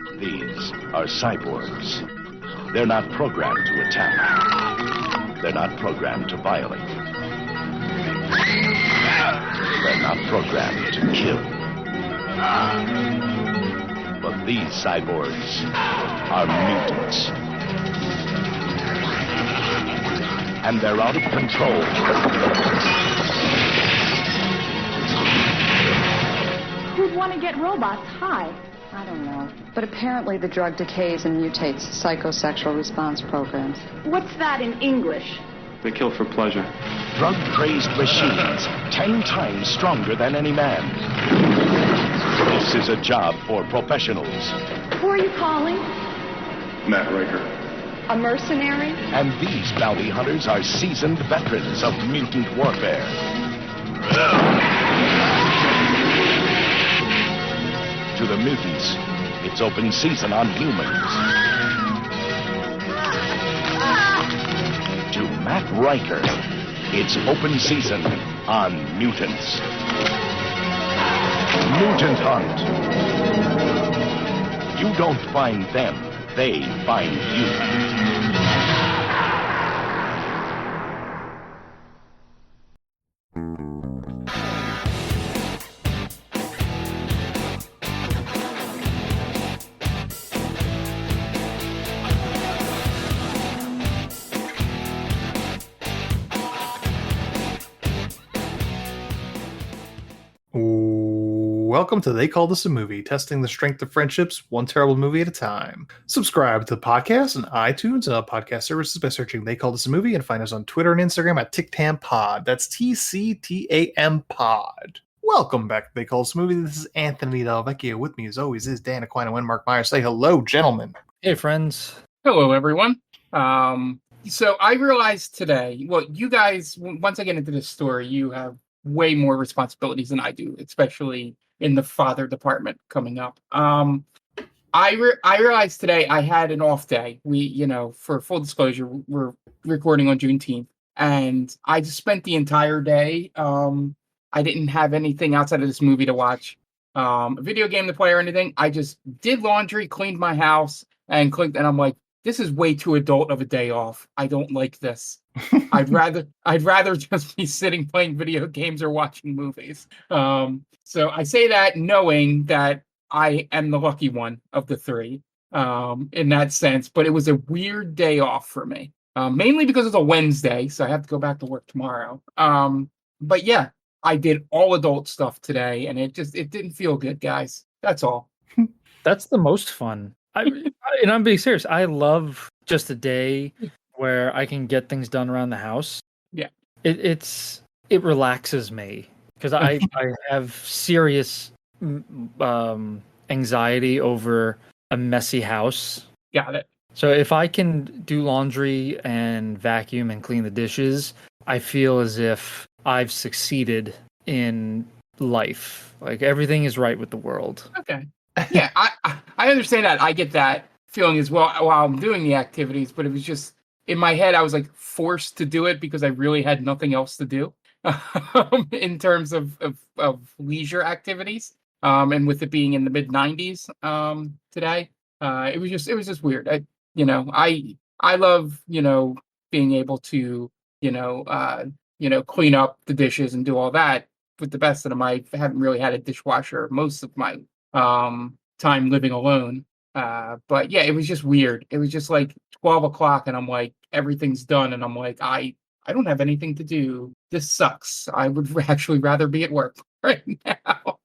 These are cyborgs. They're not programmed to attack. They're not programmed to violate. They're not programmed to kill. But these cyborgs are mutants. And they're out of control. Who'd want to get robots high? I don't know. But apparently the drug decays and mutates psychosexual response programs. What's that in English? They kill for pleasure. Drug-crazed machines, 10 times stronger than any man. This is a job for professionals. Who are you calling? Matt Riker. A mercenary? And these bounty hunters are seasoned veterans of mutant warfare. To the mutants, it's open season on humans. To Matt Riker, it's open season on mutants. Mutant Hunt. You don't find them, they find you. Welcome to They Call This a Movie, testing the strength of friendships one terrible movie at a time. Subscribe to the podcast on iTunes and other podcast services by searching They Call This a Movie, and find us on Twitter and Instagram at TicTamPod. That's TCTAM Pod. Welcome back to They Call This a Movie. This is Anthony Delvecchio. With me, as always, is Dan Aquino and Mark Myers. Say hello, gentlemen. Hey, friends. Hello, everyone. So I realized today, well, you guys, once I get into this story, you have way more responsibilities than I do, especially in the father department coming up. I realized today I had an off day. We, for full disclosure, we're recording on Juneteenth, and I just spent the entire day. I didn't have anything outside of this movie to watch, a video game to play or anything. I just did laundry, cleaned my house, and I'm like, this is way too adult of a day off. I don't like this. I'd rather just be sitting playing video games or watching movies. So I say that knowing that I am the lucky one of the three, in that sense. But it was a weird day off for me, mainly because it's a Wednesday, so I have to go back to work tomorrow. But yeah, I did all adult stuff today, and it didn't feel good, guys. That's all. That's the most fun. And I'm being serious. I love just a day where I can get things done around the house. Yeah. It relaxes me because I have serious anxiety over a messy house. Got it. So if I can do laundry and vacuum and clean the dishes, I feel as if I've succeeded in life. Like everything is right with the world. Okay. Yeah, I understand that. I get that feeling as well while I'm doing the activities, but it was just in my head, I was like forced to do it because I really had nothing else to do in terms of leisure activities. And with it being in the mid 90s today, it was just weird. I love, being able to, clean up the dishes and do all that with the best of them. I haven't really had a dishwasher most of my time living alone. But yeah, it was just weird. It was just like 12 o'clock and I'm like, everything's done. And I'm like, I don't have anything to do. This sucks. I would actually rather be at work right now.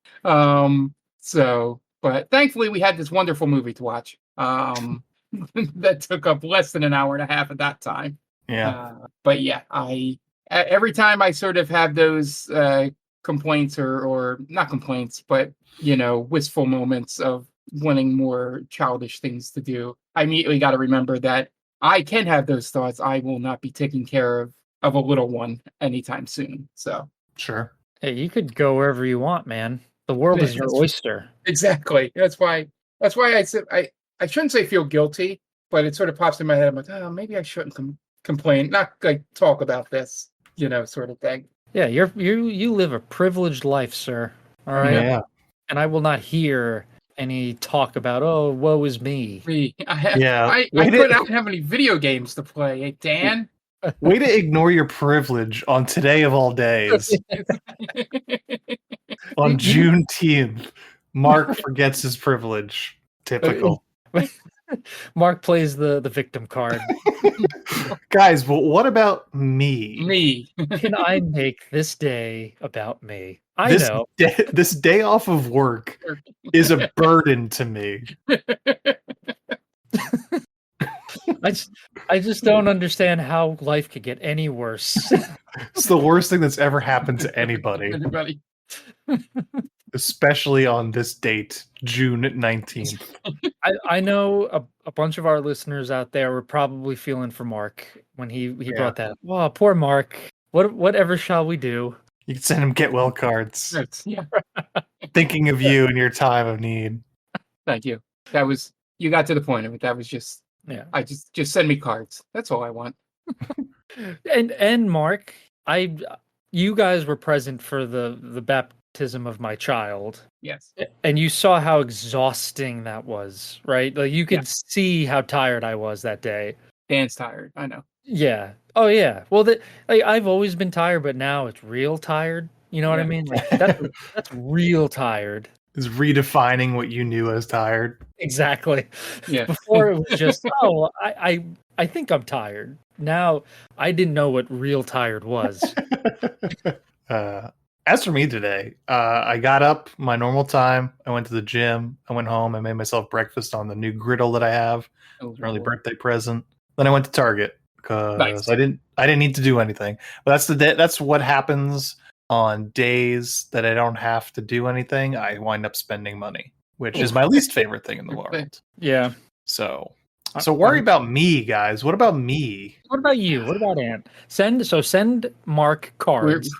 But thankfully we had this wonderful movie to watch. That took up less than an hour and a half at that time. Yeah. But yeah, every time I sort of have those, complaints or not complaints, but wistful moments of wanting more childish things to do, I immediately got to remember that I can have those thoughts. I will not be taking care of a little one anytime soon. So Sure. Hey, you could go wherever you want, man. The world is your oyster. Exactly. That's why I said I shouldn't say feel guilty, but it sort of pops in my head. I'm like, oh, maybe I shouldn't complain, not like talk about this, sort of thing. Yeah, you live a privileged life, sir. All right. Yeah. And I will not hear any talk about, oh, woe is me. I don't have any video games to play. Hey, Dan? Way to ignore your privilege on today of all days. On Juneteenth, Mark forgets his privilege. Typical. Mark plays the victim card. Guys, but what about me? Me. Can I make this day about me? I know. This day off of work is a burden to me. I just don't understand how life could get any worse. It's the worst thing that's ever happened to anybody. Especially on this date, June 19th. I know a bunch of our listeners out there were probably feeling for Mark when he brought that up. Oh, poor Mark. Whatever shall we do? You can send him get well cards. Thinking of you in your time of need. Thank you. You got to the point of it. That was just I just send me cards. That's all I want. And Mark, you guys were present for the baptism of my child. Yes. And you saw how exhausting that was, right? Like you could see how tired I was that day. Dan's tired. I know. Yeah. Oh yeah. Well, I've always been tired, but now it's real tired. You know what I mean? Like that's real tired. Is redefining what you knew as tired. Exactly. Yeah. Before it was just, I think I'm tired. Now I didn't know what real tired was. As for me today, I got up my normal time. I went to the gym. I went home. I made myself breakfast on the new griddle that I have. Early birthday present. Then I went to Target because I didn't need to do anything. But that's what happens on days that I don't have to do anything. I wind up spending money, which is my least favorite thing in the world. Yeah. So worry about me, guys. What about me? What about you? What about Ant? Send Mark cards.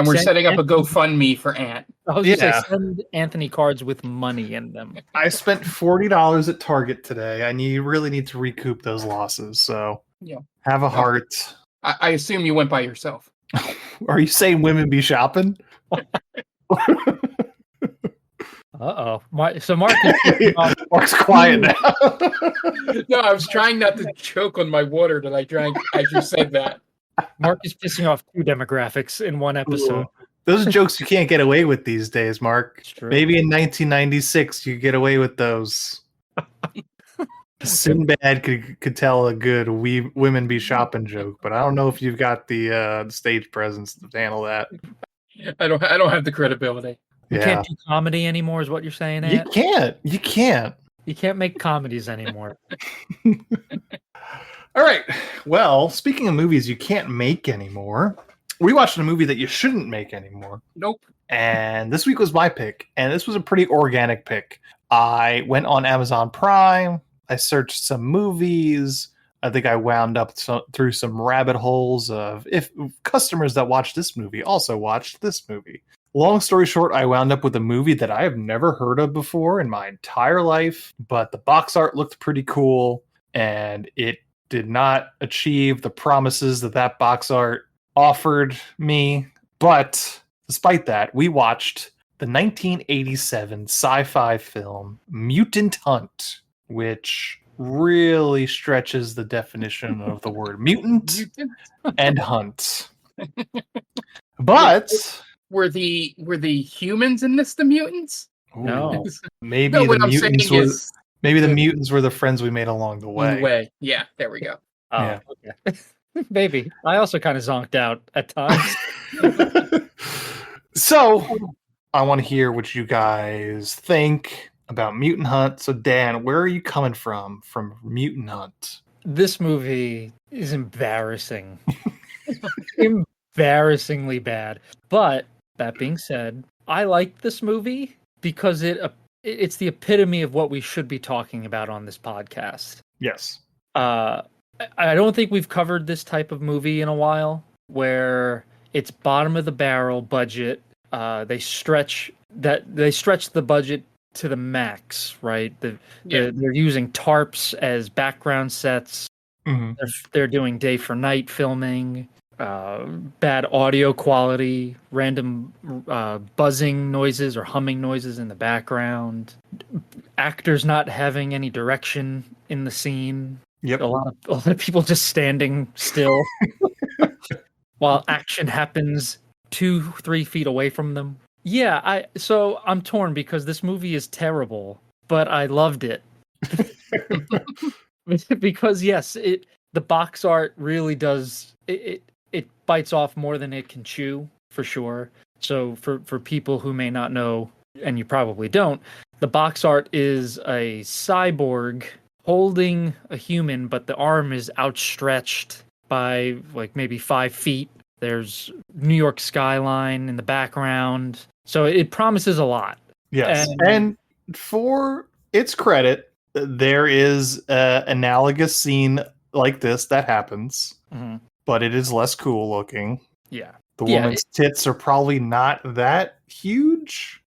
We're setting up a GoFundMe for Ant. I was going to say, send Anthony cards with money in them. I spent $40 at Target today. I really need to recoup those losses. So have a heart. I assume you went by yourself. Are you saying women be shopping? Uh-oh. So Mark is Mark's quiet now. No, I was trying not to choke on my water that I drank as you said that. Mark is pissing off two demographics in one episode. Those are jokes you can't get away with these days, Mark. Maybe in 1996 you get away with those. Sinbad could tell a good women be shopping joke, but I don't know if you've got the stage presence to handle that. I don't have the credibility. You can't do comedy anymore, is what you're saying, Ant? You can't. You can't make comedies anymore. All right. Well, speaking of movies you can't make anymore, we watched a movie that you shouldn't make anymore. Nope. And this week was my pick, and this was a pretty organic pick. I went on Amazon Prime. I searched some movies. I think I wound up through some rabbit holes of if customers that watched this movie also watched this movie. Long story short, I wound up with a movie that I have never heard of before in my entire life, but the box art looked pretty cool, and it did not achieve the promises that box art offered me. But despite that, we watched the 1987 sci-fi film Mutant Hunt, which really stretches the definition of the word mutant and hunt. But were the humans in this the mutants? No. Maybe the mutants were the friends we made along the way. Yeah, there we go. Oh, yeah. Okay. Maybe. I also kind of zonked out at times. So, I want to hear what you guys think about Mutant Hunt. So, Dan, where are you coming from Mutant Hunt? This movie is embarrassing. Embarrassingly bad. But, that being said, I like this movie because it's the epitome of what we should be talking about on this podcast. Yes. I don't think we've covered this type of movie in a while, where it's bottom of the barrel budget. They stretch the budget to the max, right? They're using tarps as background sets. Mm-hmm. They're doing day for night filming. bad audio quality, random buzzing noises or humming noises in the background, actors not having any direction in the scene. Yep. A lot of people just standing still while action happens 2-3 feet away from them. Yeah, so I'm torn because this movie is terrible, but I loved it. Because yes, the box art really does it bites off more than it can chew, for sure. So for people who may not know, and you probably don't, the box art is a cyborg holding a human, but the arm is outstretched by like maybe 5 feet. There's New York skyline in the background. So it promises a lot. Yes. And for its credit, there is an analogous scene like this that happens, but it is less cool looking. Yeah. The woman's tits are probably not that huge.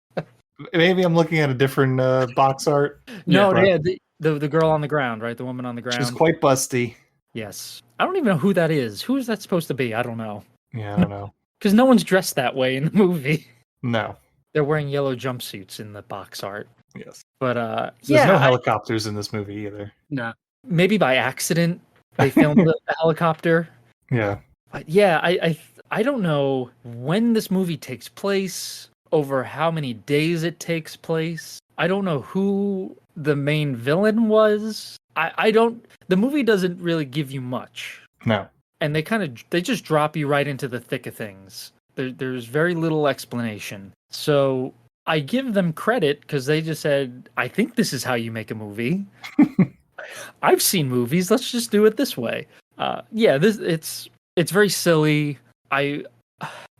Maybe I'm looking at a different box art. No, yeah, the girl on the ground, right? The woman on the ground. She's quite busty. Yes. I don't even know who that is. Who is that supposed to be? I don't know. Yeah, I don't know. Because no one's dressed that way in the movie. No. They're wearing yellow jumpsuits in the box art. Yes. But there's no helicopters in this movie either. No. Maybe by accident they filmed a helicopter. Yeah. But yeah, I don't know when this movie takes place, over how many days it takes place. I don't know who the main villain was. The movie doesn't really give you much. No. And they just drop you right into the thick of things. There's very little explanation. So I give them credit because they just said, I think this is how you make a movie. I've seen movies. Let's just do it this way. It's very silly.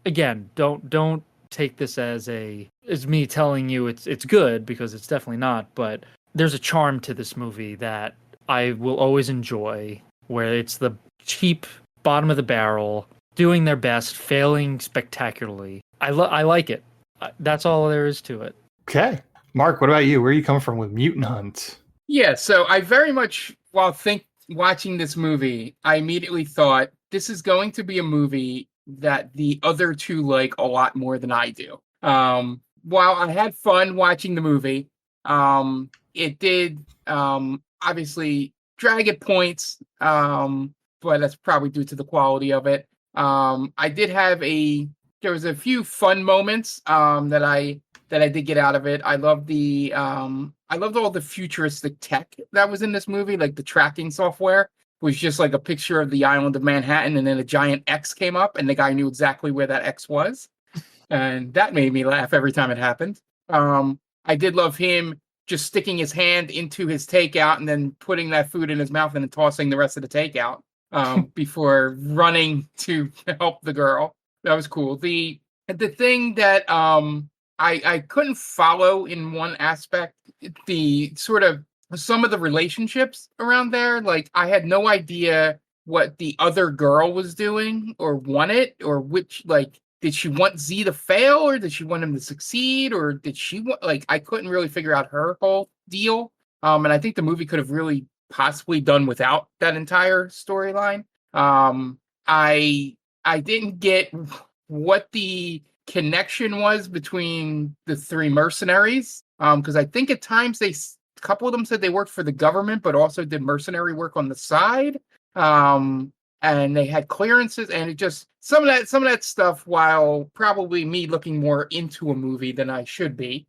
Again, don't take this as me telling you it's good, because it's definitely not. But there's a charm to this movie that I will always enjoy, where it's the cheap bottom of the barrel doing their best, failing spectacularly. I like it. That's all there is to it. Okay. Mark, what about you? Where are you coming from with Mutant Hunt? Yeah, so I very much, watching this movie, I immediately thought, this is going to be a movie that the other two like a lot more than I do. While I had fun watching the movie, it did obviously drag at points, but that's probably due to the quality of it. There was a few fun moments that I did get out of it. I loved all the futuristic tech that was in this movie, like the tracking software was just like a picture of the island of Manhattan, and then a giant X came up, and the guy knew exactly where that X was, and that made me laugh every time it happened. I did love him just sticking his hand into his takeout and then putting that food in his mouth and then tossing the rest of the takeout before running to help the girl. That was cool. The thing that I couldn't follow in one aspect, the sort of some of the relationships around there. Like, I had no idea what the other girl was doing or wanted, or which, like, did she want Z to fail, or did she want him to succeed, or did she want, like, I couldn't really figure out her whole deal. And I think the movie could have really possibly done without that entire storyline. I didn't get what the connection was between the three mercenaries, because I think at times a couple of them said they worked for the government but also did mercenary work on the side, and they had clearances, and it just some of that stuff, while probably me looking more into a movie than I should be,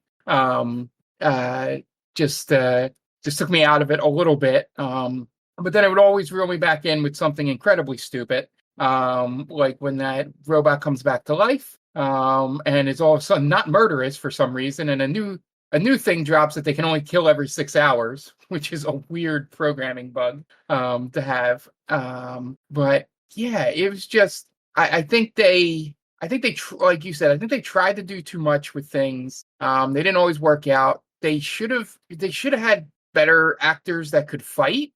just took me out of it a little bit, but then it would always reel me back in with something incredibly stupid, like when that robot comes back to life, and is all of a sudden not murderous for some reason, and a new thing drops that they can only kill every 6 hours, which is a weird programming bug to have. But yeah, it was just, I think they like you said, I think they tried to do too much with things. They didn't always work out. They should have had better actors that could fight,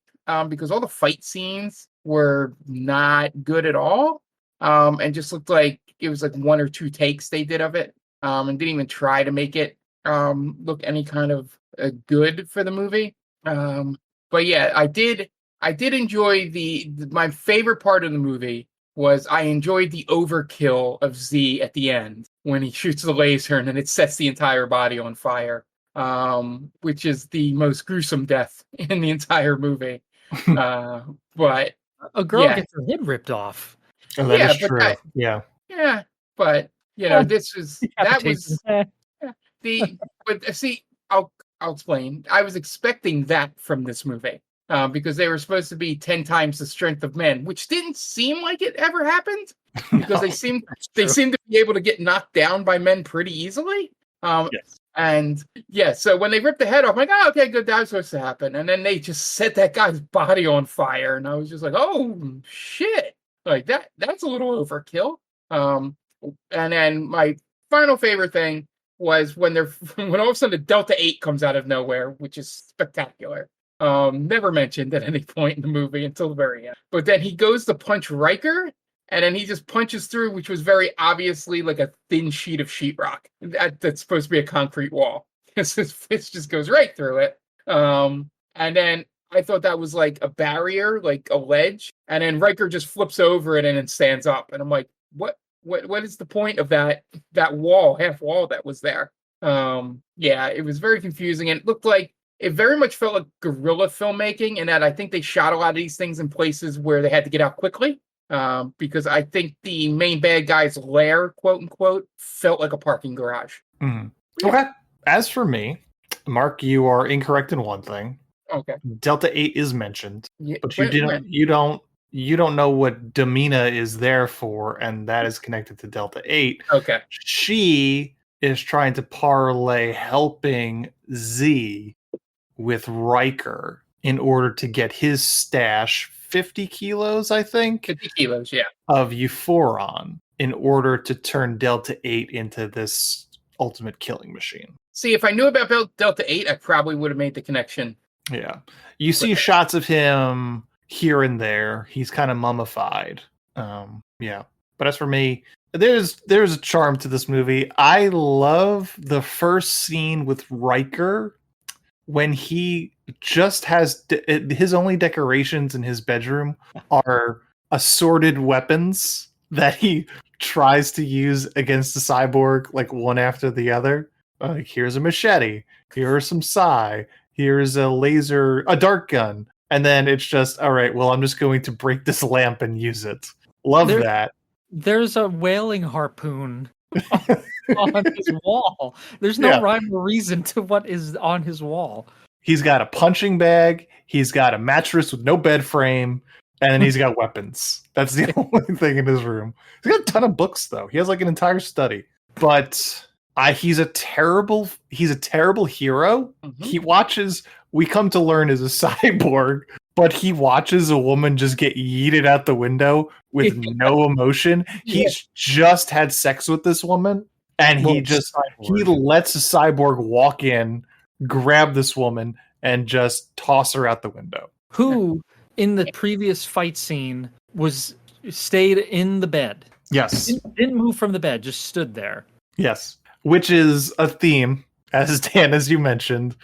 because all the fight scenes were not good at all, and just looked like it was like 1 or 2 takes they did of it, and didn't even try to make it look any kind of good for the movie. But yeah, I did enjoy my favorite part of the movie was I enjoyed the overkill of Z at the end when he shoots the laser and then it sets the entire body on fire, which is the most gruesome death in the entire movie. But A girl yeah, gets her head ripped off. Oh, that yeah, is but true. yeah, Yeah. but this was that was Decapitation. the but see, I'll explain. I was expecting that from this movie. Because they were supposed to be 10 times the strength of men, which didn't seem like it ever happened because No, they seem to be able to get knocked down by men pretty easily. yes. And yeah, so when they ripped the head off, I'm like, oh, okay, good, that was supposed to happen. And then they just set that guy's body on fire, and I was just like, oh shit, like that's a little overkill. And then my final favorite thing was when when all of a sudden the Delta 8 comes out of nowhere, which is spectacular. Never mentioned at any point in the movie until the very end. But then he goes to punch Riker, and then he just punches through, which was very obviously like a thin sheet of sheetrock that's supposed to be a concrete wall. His fist just goes right through it. And then I thought that was like a barrier, like a ledge, and then Riker just flips over it and then stands up, and I'm like, what is the point of that wall, half wall that was there? Yeah, it was very confusing, and it looked like it very much felt like guerrilla filmmaking, in that I think they shot a lot of these things in places where they had to get out quickly. Because I think the main bad guy's lair, quote unquote, felt like a parking garage. Mhm. Okay. As for me, Mark, you are incorrect in one thing. Okay. Delta 8 is mentioned, Yeah, but you don't know what Domina is there for, and that is connected to Delta 8. Okay. She is trying to parlay helping Z with Riker in order to get his stash, 50 kilos, I think, 50 kilos, yeah. of Euphoron, in order to turn Delta 8 into this ultimate killing machine. See, if I knew about Delta 8, I probably would have made the connection. Yeah. You see shots of him here and there. He's kind of mummified. Yeah. But as for me, there's a charm to this movie. I love the first scene with Riker when he just has his only decorations in his bedroom are assorted weapons that he tries to use against the cyborg, like one after the other. Like, here's a machete, here are some psi, here's a laser, a dart gun, and then it's just, all right, well, I'm just going to break this lamp and use it. Love that. There's a whaling harpoon on his wall. There's no rhyme or reason to what is on his wall. He's got a punching bag, he's got a mattress with no bed frame, and then he's got weapons. That's the only thing in his room. He's got a ton of books, though. He has like an entire study. But he's a terrible hero. Mm-hmm. He watches, we come to learn, is a cyborg, but he watches a woman just get yeeted out the window with no emotion. He's just had sex with this woman, and he lets a cyborg walk in, grab this woman, and just toss her out the window. Who, in the previous fight scene, stayed in the bed. Yes. Didn't move from the bed, just stood there. Yes. Which is a theme, as Dan, as you mentioned.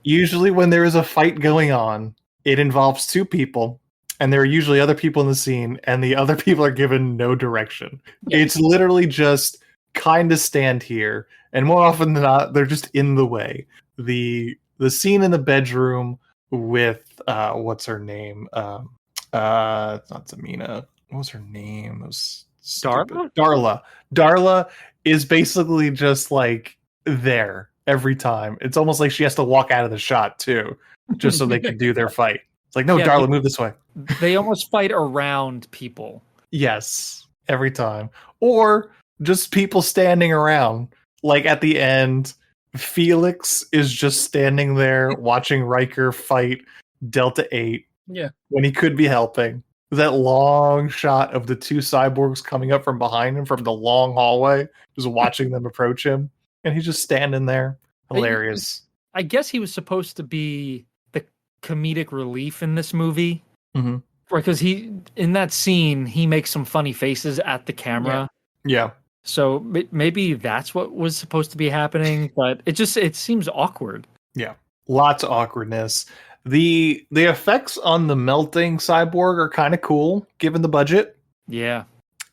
Usually when there is a fight going on, it involves two people, and there are usually other people in the scene, and the other people are given no direction. Yes. It's literally just kind of stand here, and more often than not, they're just in the way. The scene in the bedroom with what's her name? It's not Tamina. What was her name? It was Darla. Darla is basically just like there every time. It's almost like she has to walk out of the shot too, just so they can do their fight. It's like, no, Darla, move this way. They almost fight around people. Yes, every time. Or just people standing around. Like at the end, Felix is just standing there watching Riker fight Delta 8. Yeah. When he could be helping. That long shot of the two cyborgs coming up from behind him from the long hallway, just watching them approach him. And he's just standing there. Hilarious. I guess he was supposed to be the comedic relief in this movie. Mm-hmm. Because in that scene, he makes some funny faces at the camera. Yeah. So maybe that's what was supposed to be happening, but it seems awkward. Yeah. Lots of awkwardness. The effects on the melting cyborg are kind of cool, given the budget. Yeah.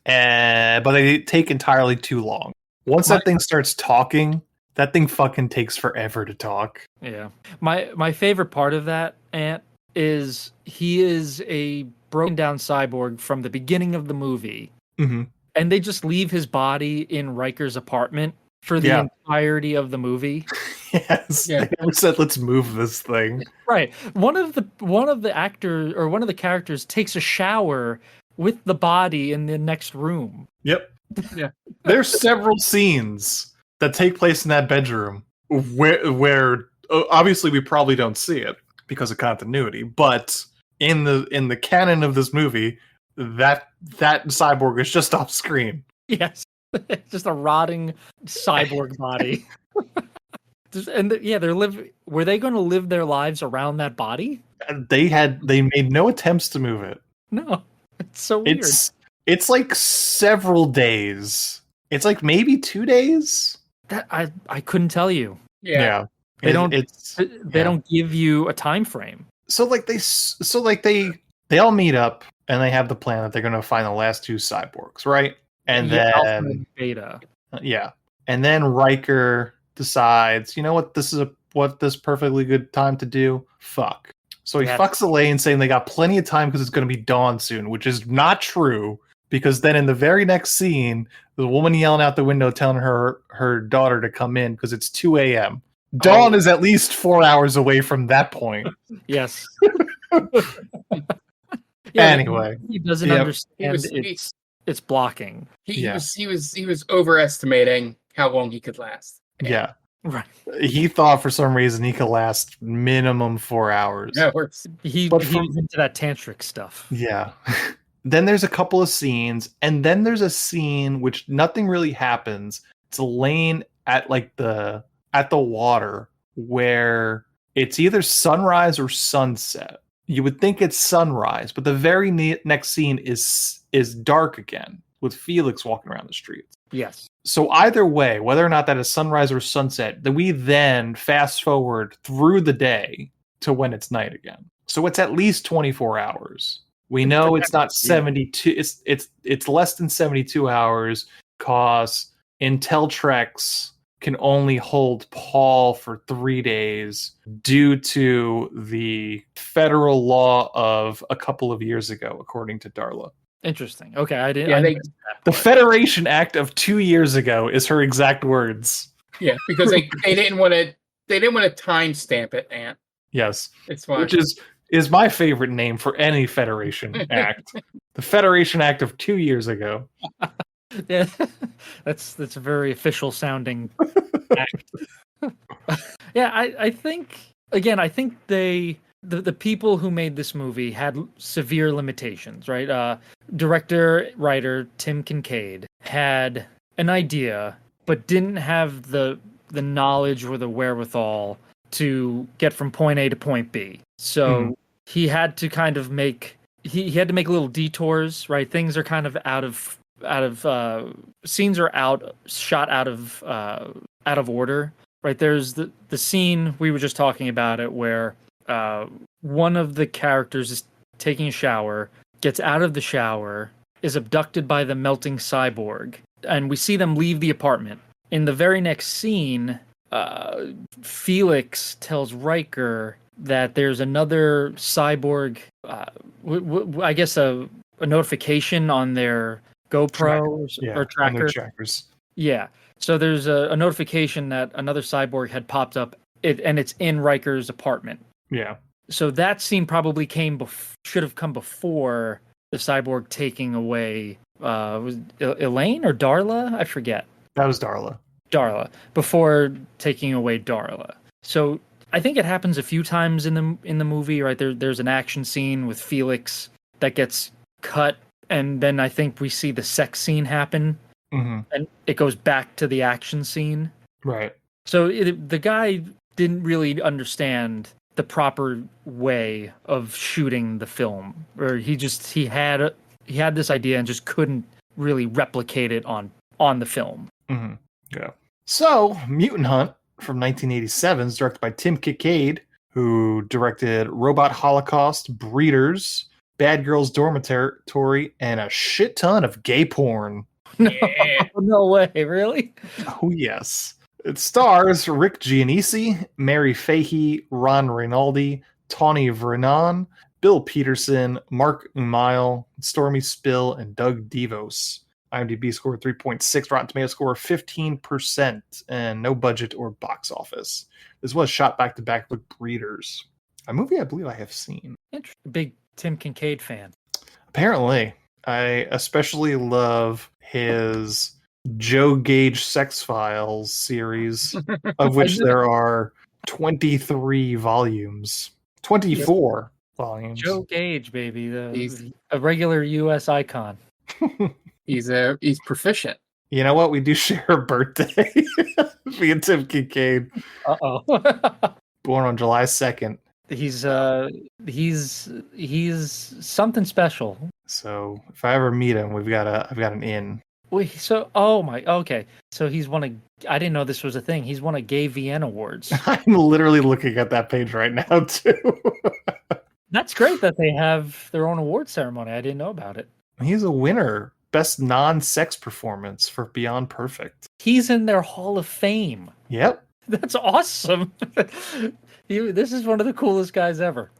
But they take entirely too long. Once that thing starts talking, that thing fucking takes forever to talk. Yeah. My favorite part of that, Ant, is he is a broken down cyborg from the beginning of the movie. Mm-hmm. And they just leave his body in Riker's apartment for the entirety of the movie. Yes. Yeah. They never said let's move this thing. Right. One of the actors or one of the characters takes a shower with the body in the next room. Yep. Yeah. There's several scenes that take place in that bedroom where obviously we probably don't see it because of continuity, but in the canon of this movie, that cyborg is just off screen. Yes. Just a rotting cyborg body. Were they going to live their lives around that body? They made no attempts to move it. No. It's so weird. It's like several days. It's like maybe 2 days. That I couldn't tell you. Yeah. They don't give you a time frame. So they all meet up and they have the plan that they're going to find the last 2 cyborgs, right? And then Alpha and Beta. And then Riker decides, you know what, this perfectly good time to do? Fuck. So he fucks Elaine saying they got plenty of time because it's going to be dawn soon, which is not true, because then in the very next scene, the woman yelling out the window telling her daughter to come in because it's 2 a.m. Dawn is at least 4 hours away from that point. Yes. Anyway. He doesn't understand it's blocking. He was overestimating how long he could last. Yeah. Right. He thought for some reason he could last minimum 4 hours. Yeah, he was into that tantric stuff. Yeah. Then there's a couple of scenes, and then there's a scene which nothing really happens. It's Elaine at the water where it's either sunrise or sunset. You would think it's sunrise, but the very next scene is dark again with Felix walking around the streets. Yes. So either way, whether or not that is sunrise or sunset, that we then fast forward through the day to when it's night again. So it's at least 24 hours. We know it's not 72. It's less than 72 hours because Inteltrex can only hold Paul for 3 days due to the federal law of a couple of years ago, according to Darla. Interesting. Okay, I didn't. The Federation Act of 2 years ago is her exact words. Yeah, because they didn't want to timestamp it, Ant. Yes, it's fine. Which is my favorite name for any Federation Act. The Federation Act of 2 years ago. Yeah, that's a very official sounding act. Yeah, I think the people who made this movie had severe limitations, right? Director, writer Tim Kincaid had an idea, but didn't have the knowledge or the wherewithal to get from point A to point B. So he had to kind of make little detours, right? Things are kind of scenes are shot out of order, right? There's the scene we were just talking about it where one of the characters is taking a shower, gets out of the shower, is abducted by the melting cyborg, and we see them leave the apartment. In the very next scene, Felix tells Riker that there's another cyborg, I guess a notification on their GoPro or tracker. On their trackers. Yeah. So there's a notification that another cyborg had popped up, and it's in Riker's apartment. Yeah. So that scene probably should have come before the cyborg taking away was Elaine or Darla? I forget. That was Darla. Darla, before taking away Darla. So I think it happens a few times in the movie, right? There's an action scene with Felix that gets cut, and then I think we see the sex scene happen, and it goes back to the action scene. Right. So the guy didn't really understand the proper way of shooting the film, or he had this idea and just couldn't really replicate it on the film. Mm-hmm. Yeah. So Mutant Hunt from 1987 is directed by Tim Kincaid, who directed Robot Holocaust, Breeders, Bad Girls Dormitory, and a shit ton of gay porn. Yeah. No way, really? Oh, yes. It stars Rick Giannissi, Mary Fahey, Ron Rinaldi, Tawny Vernon, Bill Peterson, Mark Umail, Stormy Spill, and Doug Devos. IMDb score 3.6, Rotten Tomato score 15%, and no budget or box office. This was shot back-to-back with Breeders, a movie I believe I have seen. Big Tim Kincaid fan. Apparently. I especially love his Joe Gage Sex Files series, of which there are 23 volumes. 24 volumes. Joe Gage, baby, He's- a regular U.S. icon. He's proficient. You know what? We do share a birthday. Me and Tim Kincaid. Uh-oh. Born on July 2nd. He's something special. So if I ever meet him, I've got an in. Wait, so okay. So he's won I didn't know this was a thing. He's won a Gay Vienna Awards. I'm literally looking at that page right now too. That's great that they have their own award ceremony. I didn't know about it. He's a winner. Best non-sex performance for Beyond Perfect. He's in their Hall of Fame. Yep. That's awesome. This is one of the coolest guys ever.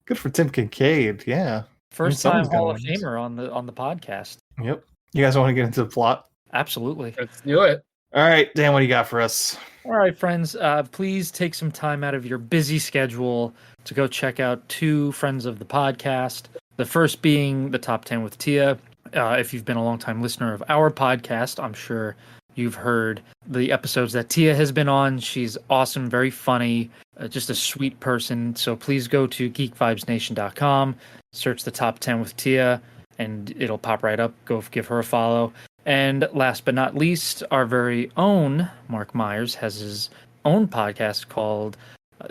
Good for Tim Kincaid. Yeah. First time someone's Hall gonna of win this. Famer on the podcast. Yep. You guys want to get into the plot? Absolutely. Let's do it. All right, Dan, what do you got for us? All right, friends. Please take some time out of your busy schedule to go check out two friends of the podcast. The first being the Top 10 with Tia. If you've been a long-time listener of our podcast, I'm sure you've heard the episodes that Tia has been on. She's awesome, very funny, just a sweet person. So please go to geekvibesnation.com, search the Top 10 with Tia, and it'll pop right up. Go give her a follow. And last but not least, our very own Mark Myers has his own podcast called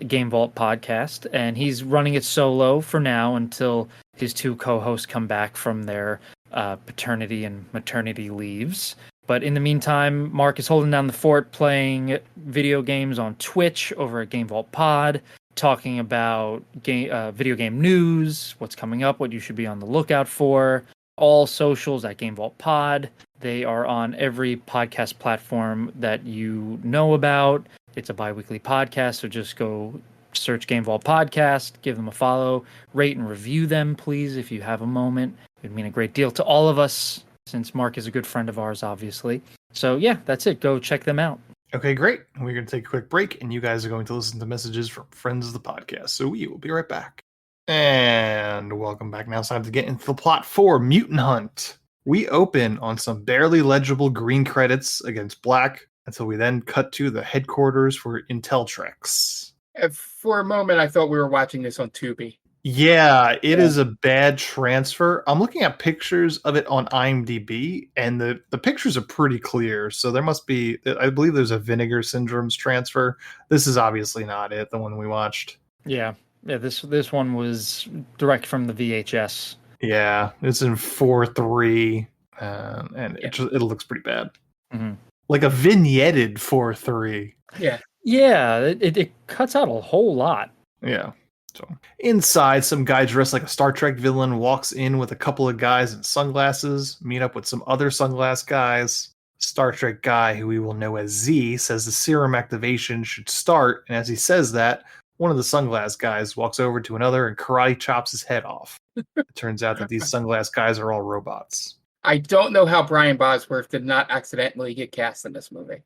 Game Vault Podcast, and he's running it solo for now until his two co-hosts come back from their paternity and maternity leaves. But in the meantime, Mark is holding down the fort, playing video games on Twitch over at Game Vault Pod, talking about video game news, what's coming up, what you should be on the lookout for. All socials at Game Vault Pod. They are on every podcast platform that you know about. It's a bi-weekly podcast, so just go search Game Vault Podcast, give them a follow, rate and review them, please, if you have a moment. It would mean a great deal to all of us, since Mark is a good friend of ours, obviously. So yeah, that's it. Go check them out. Okay, great. We're going to take a quick break, and you guys are going to listen to messages from friends of the podcast. So we will be right back. And welcome back. Now it's time to get into the plot for Mutant Hunt. We open on some barely legible green credits against black until we then cut to the headquarters for Inteltrex. For a moment, I thought we were watching this on Tubi. Yeah, it is a bad transfer. I'm looking at pictures of it on IMDb, and the pictures are pretty clear. So there must be, I believe there's a Vinegar Syndrome's transfer. This is obviously not it, the one we watched. Yeah, this one was direct from the VHS. Yeah, it's in 4:3, and it looks pretty bad. Mm-hmm. Like a vignetted 4:3. Yeah. Yeah, it cuts out a whole lot. Yeah. So inside, some guy dressed like a Star Trek villain walks in with a couple of guys in sunglasses, meet up with some other sunglass guys. Star Trek guy, who we will know as Z, says the serum activation should start, and as he says that, one of the sunglass guys walks over to another and karate chops his head off. It turns out that these sunglass guys are all robots. I don't know how Brian Bosworth did not accidentally get cast in this movie.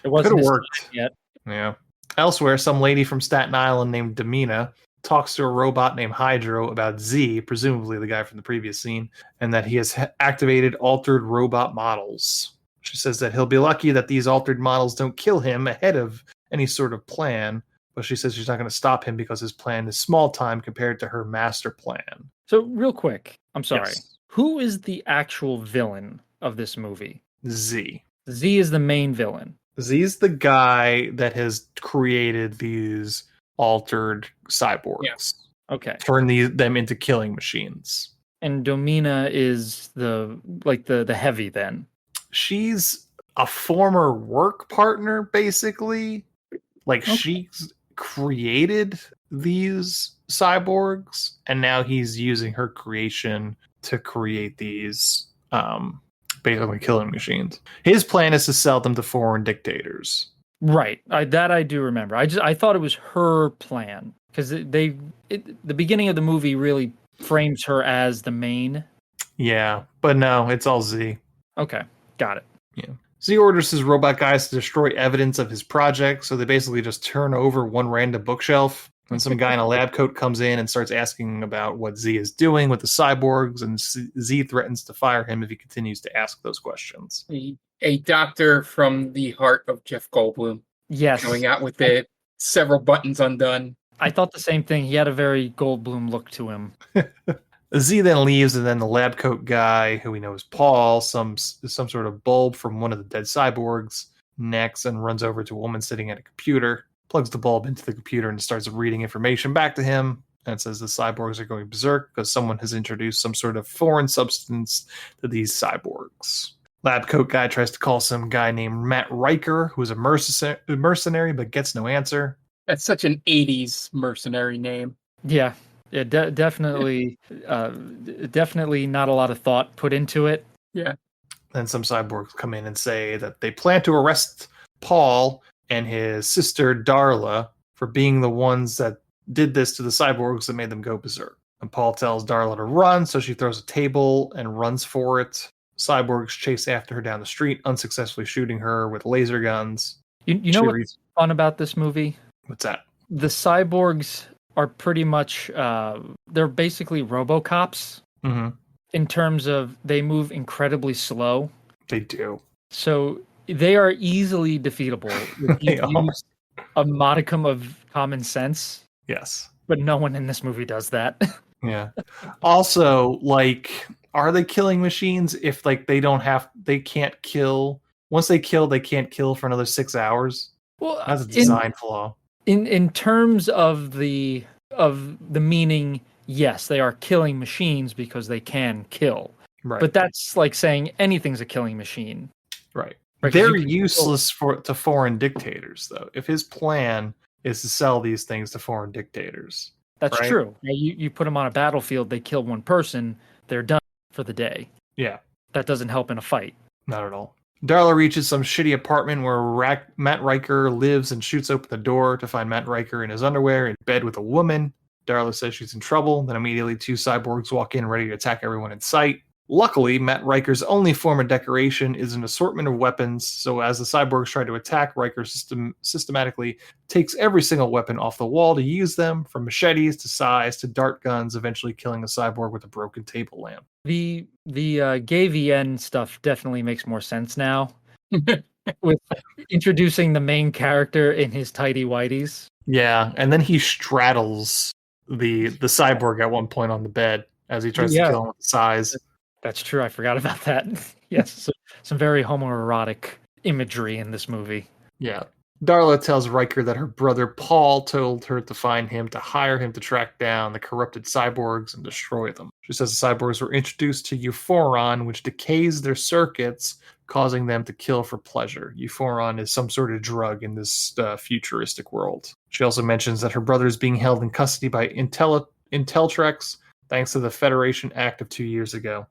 It wasn't Could have his worked. time yet. Yeah. Elsewhere, some lady from Staten Island named Demina talks to a robot named Hydro about Z, presumably the guy from the previous scene, and that he has activated altered robot models. She says that he'll be lucky that these altered models don't kill him ahead of any sort of plan, but she says she's not going to stop him because his plan is small time compared to her master plan. So real quick, I'm sorry. Yes. Who is the actual villain of this movie? Z. Z is the main villain. Z's the guy that has created these altered cyborgs. Yeah. Okay. Turn them into killing machines. And Domina is the heavy then. She's a former work partner, basically. Like, Okay. she's created these cyborgs, and now he's using her creation to create these basically killing machines. His plan is to sell them to foreign dictators. Right. That I do remember. I thought it was her plan because the beginning of the movie really frames her as the main. Yeah, but no, it's all Z. Okay, got it. Yeah. Z orders his robot guys to destroy evidence of his project, so they basically just turn over one random bookshelf. And some guy in a lab coat comes in and starts asking about what Z is doing with the cyborgs, and Z threatens to fire him if he continues to ask those questions. A doctor from the heart of Jeff Goldblum. Yes. Coming out with it, several buttons undone. I thought the same thing. He had a very Goldblum look to him. Z then leaves, and then the lab coat guy, who we know is Paul, some sort of bulb from one of the dead cyborgs, necks and runs over to a woman sitting at a computer, plugs the bulb into the computer, and starts reading information back to him. And it says the cyborgs are going berserk because someone has introduced some sort of foreign substance to these cyborgs. Lab coat guy tries to call some guy named Matt Riker, who is a mercenary, but gets no answer. That's such an 80s mercenary name. Yeah. Yeah, definitely not a lot of thought put into it. Yeah. Then some cyborgs come in and say that they plan to arrest Paul and his sister Darla for being the ones that did this to the cyborgs that made them go berserk. And Paul tells Darla to run, so she throws a table and runs for it. Cyborgs chase after her down the street, unsuccessfully shooting her with laser guns. You know what's fun about this movie? What's that? The cyborgs are pretty much they're basically RoboCops in terms of they move incredibly slow. They do. So they are easily defeatable if you use a modicum of common sense. Yes. But no one in this movie does that. Yeah. Also, like, are they killing machines if like they can't kill? Once they kill, they can't kill for another 6 hours? Well, that's a design flaw. In terms of the meaning, yes, they are killing machines because they can kill. Right. But that's like saying anything's a killing machine. Right. They're useless to foreign dictators, though. If his plan is to sell these things to foreign dictators. That's true. You put them on a battlefield, they kill one person, they're done for the day. Yeah. That doesn't help in a fight. Not at all. Darla reaches some shitty apartment where Matt Riker lives and shoots open the door to find Matt Riker in his underwear in bed with a woman. Darla says she's in trouble. Then immediately 2 cyborgs walk in ready to attack everyone in sight. Luckily, Matt Riker's only form of decoration is an assortment of weapons, so as the cyborgs try to attack, Riker systematically takes every single weapon off the wall to use them, from machetes to scythes to dart guns, eventually killing a cyborg with a broken table lamp. The gay VN stuff definitely makes more sense now, with introducing the main character in his tighty whities. Yeah, and then he straddles the cyborg at one point on the bed as he tries to kill him with the scythes. That's true. I forgot about that. Yes, some very homoerotic imagery in this movie. Yeah. Darla tells Riker that her brother Paul told her to find him to hire him to track down the corrupted cyborgs and destroy them. She says the cyborgs were introduced to Euphoron, which decays their circuits, causing them to kill for pleasure. Euphoron is some sort of drug in this futuristic world. She also mentions that her brother is being held in custody by Inteltrex, thanks to the Federation Act of 2 years ago.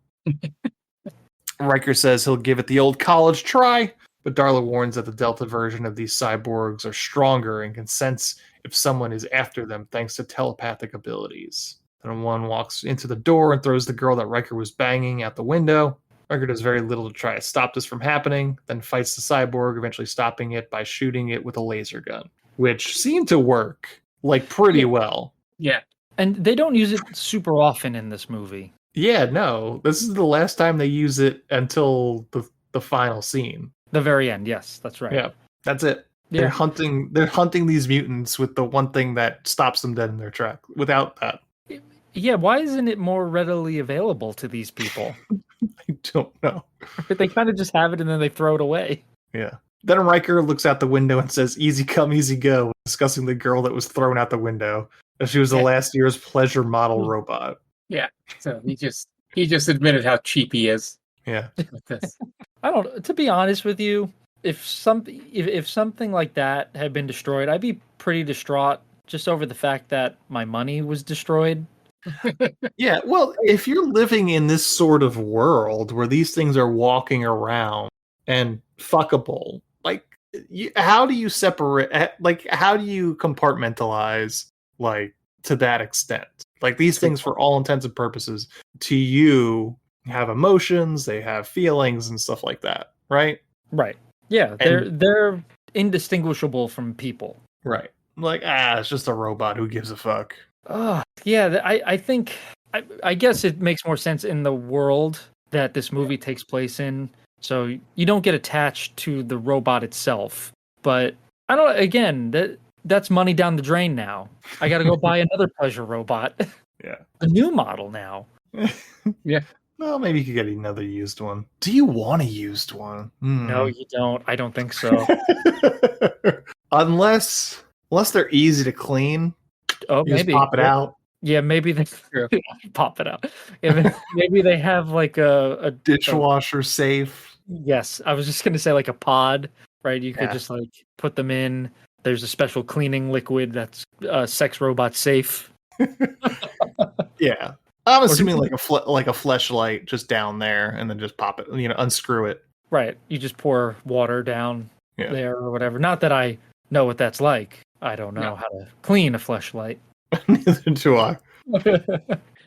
Riker says he'll give it the old college try, but Darla warns that the Delta version of these cyborgs are stronger and can sense if someone is after them thanks to telepathic abilities. Then one walks into the door and throws the girl that Riker was banging out the window. Riker does very little to try to stop this from happening, then fights the cyborg, eventually stopping it by shooting it with a laser gun, which seemed to work, like, pretty well. Yeah. And they don't use it super often in this movie. Yeah, no. This is the last time they use it until the final scene. The very end, yes, that's right. Yeah, that's it. Yeah. They're hunting these mutants with the one thing that stops them dead in their track. Without that. Yeah, why isn't it more readily available to these people? I don't know. They kind of just have it and then they throw it away. Yeah. Then Riker looks out the window and says, "Easy come, easy go," discussing the girl that was thrown out the window. She was the last year's pleasure model robot. Yeah. So he just admitted how cheap he is. Yeah. With this. To be honest with you, if something like that had been destroyed, I'd be pretty distraught just over the fact that my money was destroyed. Yeah, well, if you're living in this sort of world where these things are walking around and fuckable, like, how do you separate? Like, how do you compartmentalize, like, to that extent? Like, these things, for all intents and purposes, to you, have emotions, they have feelings and stuff like that, right? Right. Yeah, they're indistinguishable from people. Right. Like, it's just a robot. Who gives a fuck? Yeah, I think I guess it makes more sense in the world that this movie takes place in. So you don't get attached to the robot itself. But I don't. Again, that's money down the drain now. I got to go buy another pleasure robot. Yeah. A new model now. Yeah. Well, maybe you could get another used one. Do you want a used one? No, you don't. I don't think so. Unless they're easy to clean. Oh, You maybe just pop it out. Yeah, maybe they pop it out. Yeah, maybe they have like a Dishwasher safe. Yes, I was just gonna say like a pod, right? You could Yeah. just like put them in. There's a special cleaning liquid that's sex robot safe. Yeah, I'm assuming like a fleshlight just down there, and then just pop it. Unscrew it. Right. You just pour water down Yeah. there or whatever. Not that I know what that's like. I don't know how to clean a fleshlight. Neither do I.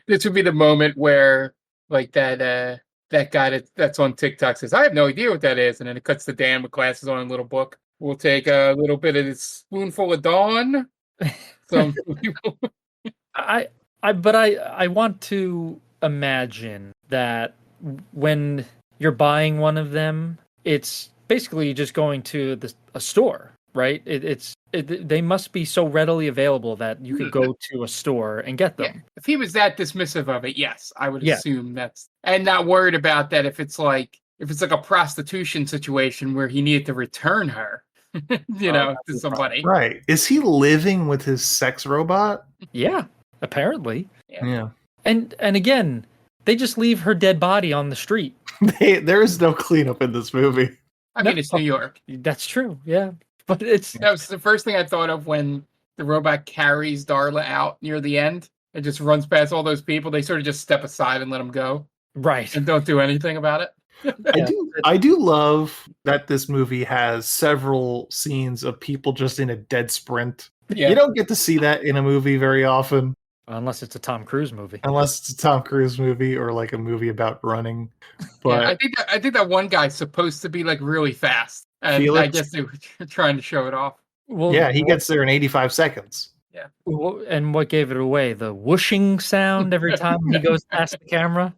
This would be the moment where, like, that guy that's on TikTok says, "I have no idea what that is," and then it cuts to Dan with glasses on and a little book. We'll take a little bit of this spoonful of Dawn. Some I want to imagine that when you're buying one of them, it's basically just going to a store, right? They must be so readily available that you could go to a store and get them. Yeah. If he was that dismissive of it, yes, I would assume that's, and not worried about that if it's like a prostitution situation where he needed to return her, to somebody. Right? Is he living with his sex robot? Yeah, apparently. Yeah. And again, they just leave her dead body on the street. There is no cleanup in this movie. I mean, it's New York. That's true. Yeah, but that was the first thing I thought of when the robot carries Darla out near the end. It just runs past all those people. They sort of just step aside and let them go, right, and don't do anything about it. I do love that this movie has several scenes of people just in a dead sprint. Yeah. You don't get to see that in a movie very often. Unless it's a Tom Cruise movie. Unless it's a Tom Cruise movie or like a movie about running. But yeah, I think that one guy's supposed to be like really fast. And Felix? I guess they were trying to show it off. Well, yeah, he gets there in 85 seconds. Yeah. And what gave it away? The whooshing sound every time he goes past the camera?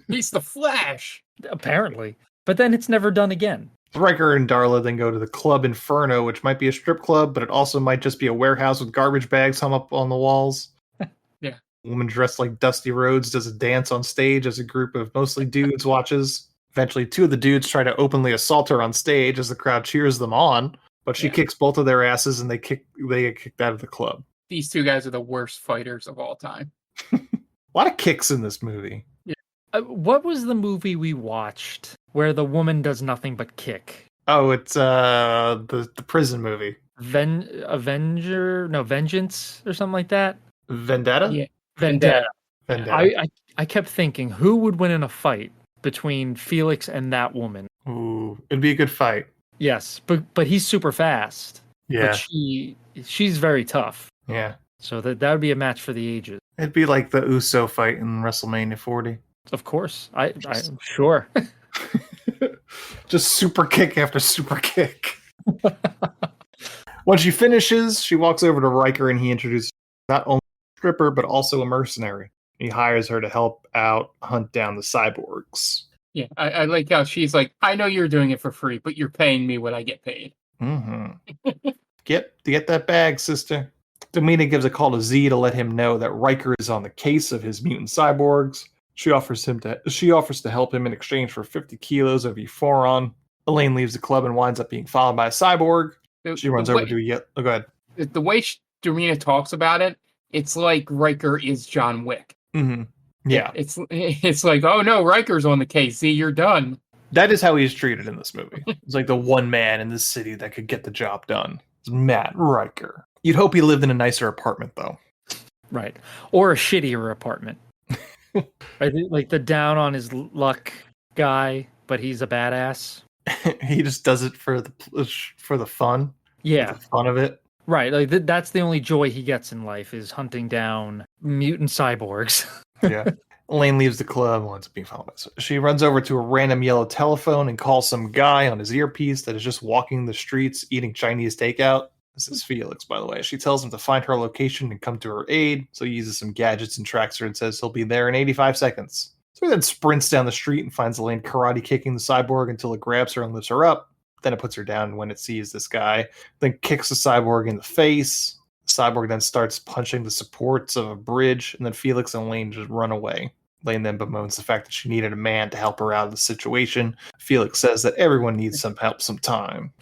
He's the Flash. Apparently. But then it's never done again. Riker and Darla then go to the Club Inferno, which might be a strip club, but it also might just be a warehouse with garbage bags hung up on the walls. Yeah. A woman dressed like Dusty Rhodes does a dance on stage as a group of mostly dudes watches. Eventually, two of the dudes try to openly assault her on stage as the crowd cheers them on, but she kicks both of their asses and they get kicked out of the club. These two guys are the worst fighters of all time. A lot of kicks in this movie. Yeah. What was the movie we watched where the woman does nothing but kick? Oh, it's the prison movie. Vengeance or something like that? Vendetta? Yeah. Vendetta. I kept thinking, who would win in a fight between Felix and that woman? Ooh, it'd be a good fight. Yes, but he's super fast. Yeah. But she's very tough. Yeah. So that would be a match for the ages. It'd be like the Uso fight in WrestleMania 40. Of course. I'm sure. Just super kick after super kick. When she finishes, she walks over to Riker and he introduces not only a stripper, but also a mercenary. He hires her to help out hunt down the cyborgs. Yeah, I like how she's like, I know you're doing it for free, but you're paying me what I get paid. Mm-hmm. Get that bag, sister. Domina gives a call to Z to let him know that Riker is on the case of his mutant cyborgs. She offers to help him in exchange for 50 kilos of Euphoron. Elaine leaves the club and winds up being followed by a cyborg. She runs over to go ahead. The way Domina talks about it, it's like Riker is John Wick. Mm-hmm. Yeah. It's like, oh no, Riker's on the case. See, you're done. That is how he's treated in this movie. It's like the one man in this city that could get the job done. It's Matt Riker. You'd hope he lived in a nicer apartment, though. Right. Or a shittier apartment. I think, like the down on his luck guy, but he's a badass. He just does it for the fun. Yeah. The fun of it. Right. Like that's the only joy he gets in life is hunting down mutant cyborgs. Yeah. Elaine leaves the club once being followed by. She runs over to a random yellow telephone and calls some guy on his earpiece that is just walking the streets eating Chinese takeout. This is Felix, by the way. She tells him to find her location and come to her aid. So he uses some gadgets and tracks her and says he'll be there in 85 seconds. So he then sprints down the street and finds Elaine karate kicking the cyborg until it grabs her and lifts her up. Then it puts her down when it sees this guy. Then kicks the cyborg in the face. The cyborg then starts punching the supports of a bridge. And then Felix and Elaine just run away. Elaine then bemoans the fact that she needed a man to help her out of the situation. Felix says that everyone needs some help sometime.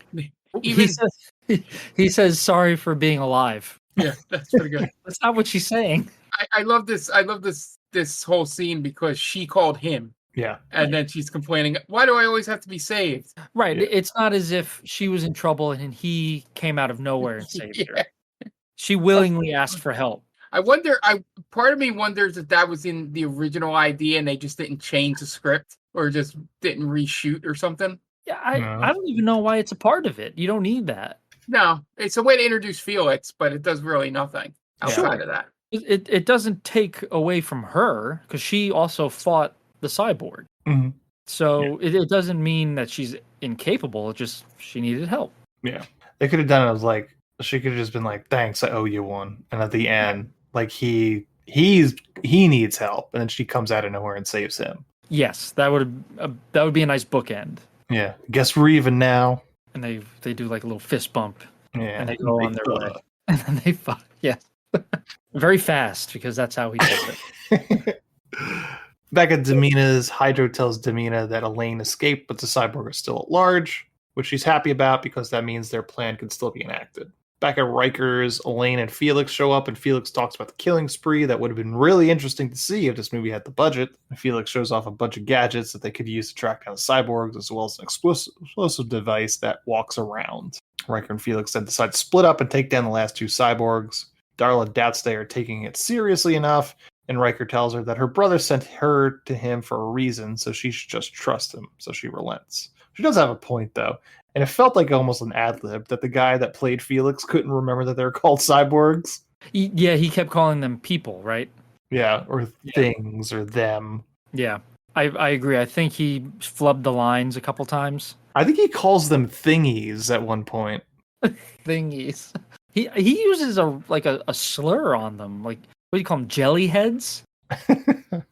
He says sorry for being alive. Yeah, that's pretty good. That's not what she's saying. I love this. I love this whole scene because she called him. Yeah. And then she's complaining, why do I always have to be saved? Right. Yeah. It's not as if she was in trouble and he came out of nowhere and saved Yeah. her. She willingly asked for help. I wonder, part of me wonders if that was in the original idea and they just didn't change the script or just didn't reshoot or something. Yeah, I don't even know why it's a part of it. You don't need that. No, it's a way to introduce Felix, but it does really nothing outside of that. It doesn't take away from her because she also fought the cyborg. Mm-hmm. So it doesn't mean that she's incapable. It's just she needed help. Yeah. They could have done it as like, she could have just been like, thanks, I owe you one. And at the end, like he needs help. And then she comes out of nowhere and saves him. Yes, that would be a nice bookend. Yeah. Guess we're even now. And they do like a little fist bump. Yeah. And they go on their way. And then they fuck. Yes. Very fast because that's how he does it. Back at Demina's, Hydro tells Demina that Elaine escaped, but the cyborg is still at large, which she's happy about because that means their plan can still be enacted. Back at Riker's, Elaine and Felix show up, and Felix talks about the killing spree that would have been really interesting to see if this movie had the budget. And Felix shows off a bunch of gadgets that they could use to track down the cyborgs, as well as an explosive device that walks around. Riker and Felix then decide to split up and take down the last two cyborgs. Darla doubts they are taking it seriously enough, and Riker tells her that her brother sent her to him for a reason, so she should just trust him, so she relents. She does have a point, though, and it felt like almost an ad-lib that the guy that played Felix couldn't remember that they were called cyborgs. Yeah, he kept calling them people, right? Yeah, or things, or them. Yeah, I agree. I think he flubbed the lines a couple times. I think he calls them thingies at one point. Thingies. He uses a slur on them. Like, what do you call them? Jelly heads?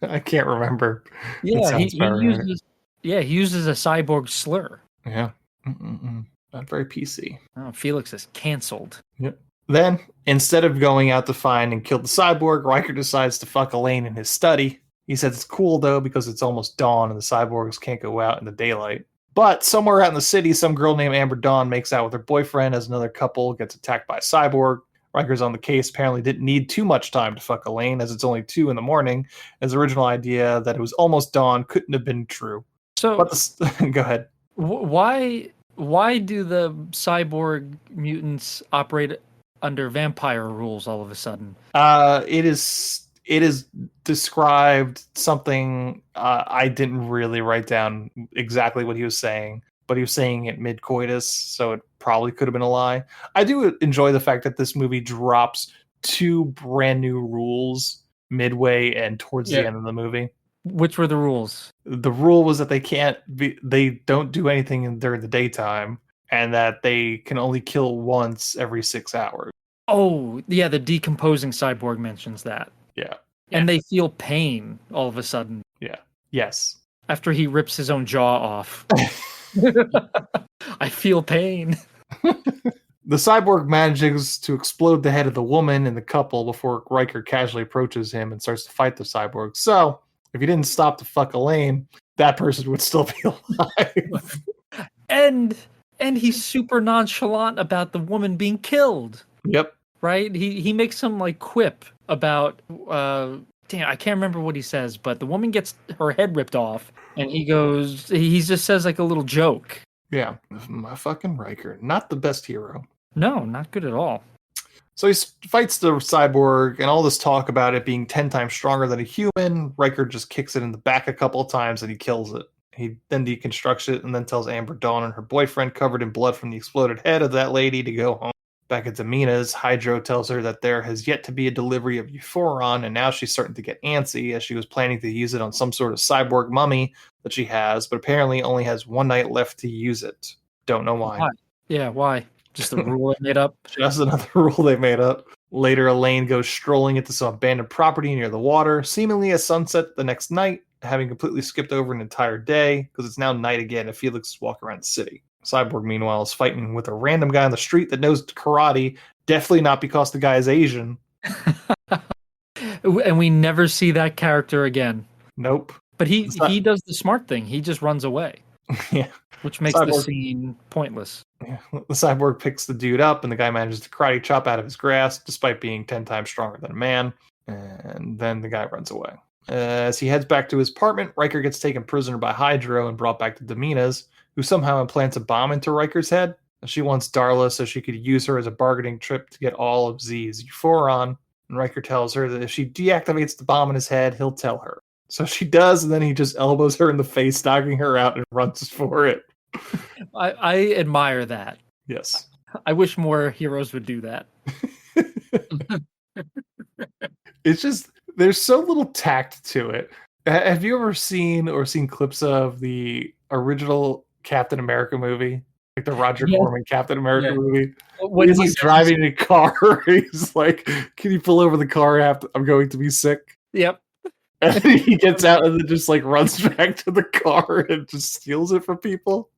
I can't remember. Yeah, he uses a cyborg slur. Yeah. Not very PC. Oh, Felix is canceled. Yep. Then, instead of going out to find and kill the cyborg, Riker decides to fuck Elaine in his study. He says it's cool, though, because it's almost dawn and the cyborgs can't go out in the daylight. But somewhere out in the city, some girl named Amber Dawn makes out with her boyfriend as another couple gets attacked by a cyborg. Riker's on the case apparently didn't need too much time to fuck Elaine, as it's only 2 a.m. His original idea that it was almost dawn couldn't have been true. So, go ahead. Why do the cyborg mutants operate under vampire rules all of a sudden? It is described something I didn't really write down exactly what he was saying, but he was saying it mid-coitus, so it probably could have been a lie. I do enjoy the fact that this movie drops 2 brand new rules midway and towards the end of the movie. Which were the rules? The rule was that they don't do anything during the daytime, and that they can only kill once every 6 hours. Oh, yeah, the decomposing cyborg mentions that. Yeah. And they feel pain all of a sudden. Yeah. Yes. After he rips his own jaw off. I feel pain. The cyborg manages to explode the head of the woman in the couple before Riker casually approaches him and starts to fight the cyborg. So, if he didn't stop to fuck Elaine, that person would still be alive. And he's super nonchalant about the woman being killed. Yep. Right? He makes some like quip about I can't remember what he says, but the woman gets her head ripped off and he just says like a little joke. Yeah. My fucking Riker. Not the best hero. No, not good at all. So he fights the cyborg, and all this talk about it being 10 times stronger than a human. Riker just kicks it in the back a couple of times and he kills it. He then deconstructs it and then tells Amber Dawn and her boyfriend, covered in blood from the exploded head of that lady, to go home. Back at Demina's, Hydro tells her that there has yet to be a delivery of Euphoron, and now she's starting to get antsy, as she was planning to use it on some sort of cyborg mummy that she has, but apparently only has one night left to use it. Don't know why. Yeah, why? Just a rule they made up? Just another rule they made up. Later, Elaine goes strolling into some abandoned property near the water, seemingly at sunset the next night, having completely skipped over an entire day, because it's now night again and Felix is walking around the city. Cyborg, meanwhile, is fighting with a random guy on the street that knows karate, definitely not because the guy is Asian. And we never see that character again. Nope. But he does the smart thing. He just runs away. Yeah. Which makes the scene pointless. Yeah. The cyborg picks the dude up, and the guy manages to karate chop out of his grasp, despite being 10 times stronger than a man. And then the guy runs away. As he heads back to his apartment, Riker gets taken prisoner by Hydro and brought back to Demina's, who somehow implants a bomb into Riker's head. She wants Darla so she could use her as a bargaining chip to get all of Z's Euphoron. And Riker tells her that if she deactivates the bomb in his head, he'll tell her. So she does, and then he just elbows her in the face, knocking her out, and runs for it. I admire that. Yes. I wish more heroes would do that. It's just, there's so little tact to it. Have you ever seen clips of the original Captain America movie? Like the Roger Corman Captain America movie? When he's like driving a car. He's like, can you pull over the car? I'm going to be sick. Yep. And he gets out and then just like runs back to the car and just steals it from people.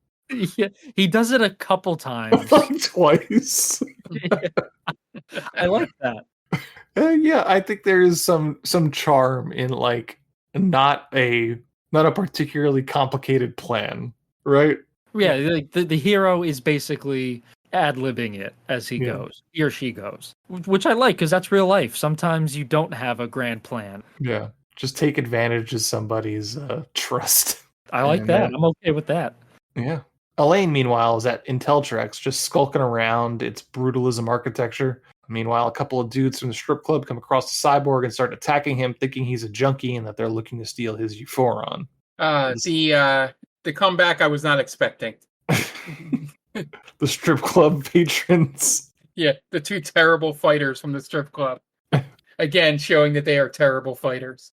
Yeah, he does it a couple times. Like twice. I like that. Yeah, I think there is some charm in like not a particularly complicated plan, right? Yeah, like the hero is basically ad-libbing it as he goes, he or she goes, which I like because that's real life. Sometimes you don't have a grand plan. Yeah, just take advantage of somebody's trust. I like that. I'm okay with that. Yeah. Elaine, meanwhile, is at Inteltrex, just skulking around its brutalism architecture. Meanwhile, a couple of dudes from the strip club come across the cyborg and start attacking him, thinking he's a junkie and that they're looking to steal his Euphoron. The comeback I was not expecting. The strip club patrons. Yeah, the two terrible fighters from the strip club. Again, showing that they are terrible fighters.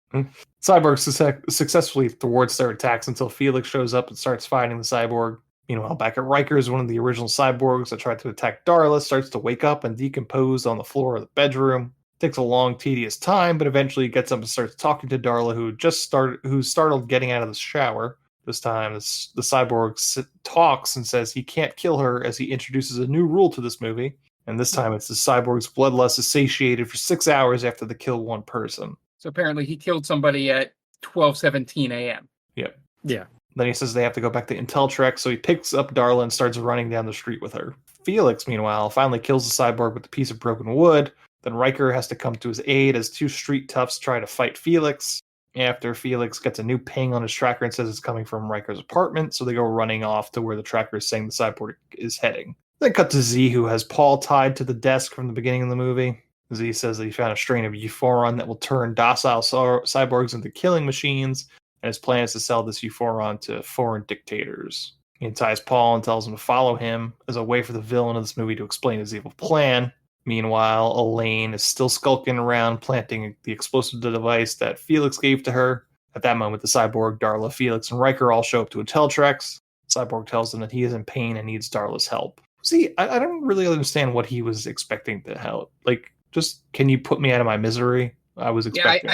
Cyborg successfully thwarts their attacks until Felix shows up and starts fighting the cyborg. Meanwhile, back at Riker's, one of the original cyborgs that tried to attack Darla starts to wake up and decompose on the floor of the bedroom. It takes a long, tedious time, but eventually gets up and starts talking to Darla, who's startled getting out of the shower. This time, the cyborg talks and says he can't kill her, as he introduces a new rule to this movie. And this time, it's the cyborg's bloodlust is satiated for 6 hours after they kill one person. So apparently, he killed somebody at 12:17 a.m. Yep. Yeah. Then he says they have to go back to Inteltrex, so he picks up Darla and starts running down the street with her. Felix, meanwhile, finally kills the cyborg with a piece of broken wood. Then Riker has to come to his aid as two street toughs try to fight Felix. After Felix gets a new ping on his tracker and says it's coming from Riker's apartment, so they go running off to where the tracker is saying the cyborg is heading. Then cut to Z, who has Paul tied to the desk from the beginning of the movie. Z says that he found a strain of Euphoron that will turn docile cyborgs into killing machines, and his plan is to sell this Euphoron to foreign dictators. He ties Paul and tells him to follow him as a way for the villain of this movie to explain his evil plan. Meanwhile, Elaine is still skulking around, planting the explosive device that Felix gave to her. At that moment, the cyborg, Darla, Felix, and Riker all show up to Inteltrex. Cyborg tells them that he is in pain and needs Darla's help. See, I don't really understand what he was expecting to help. Like, just, can you put me out of my misery? I was expecting.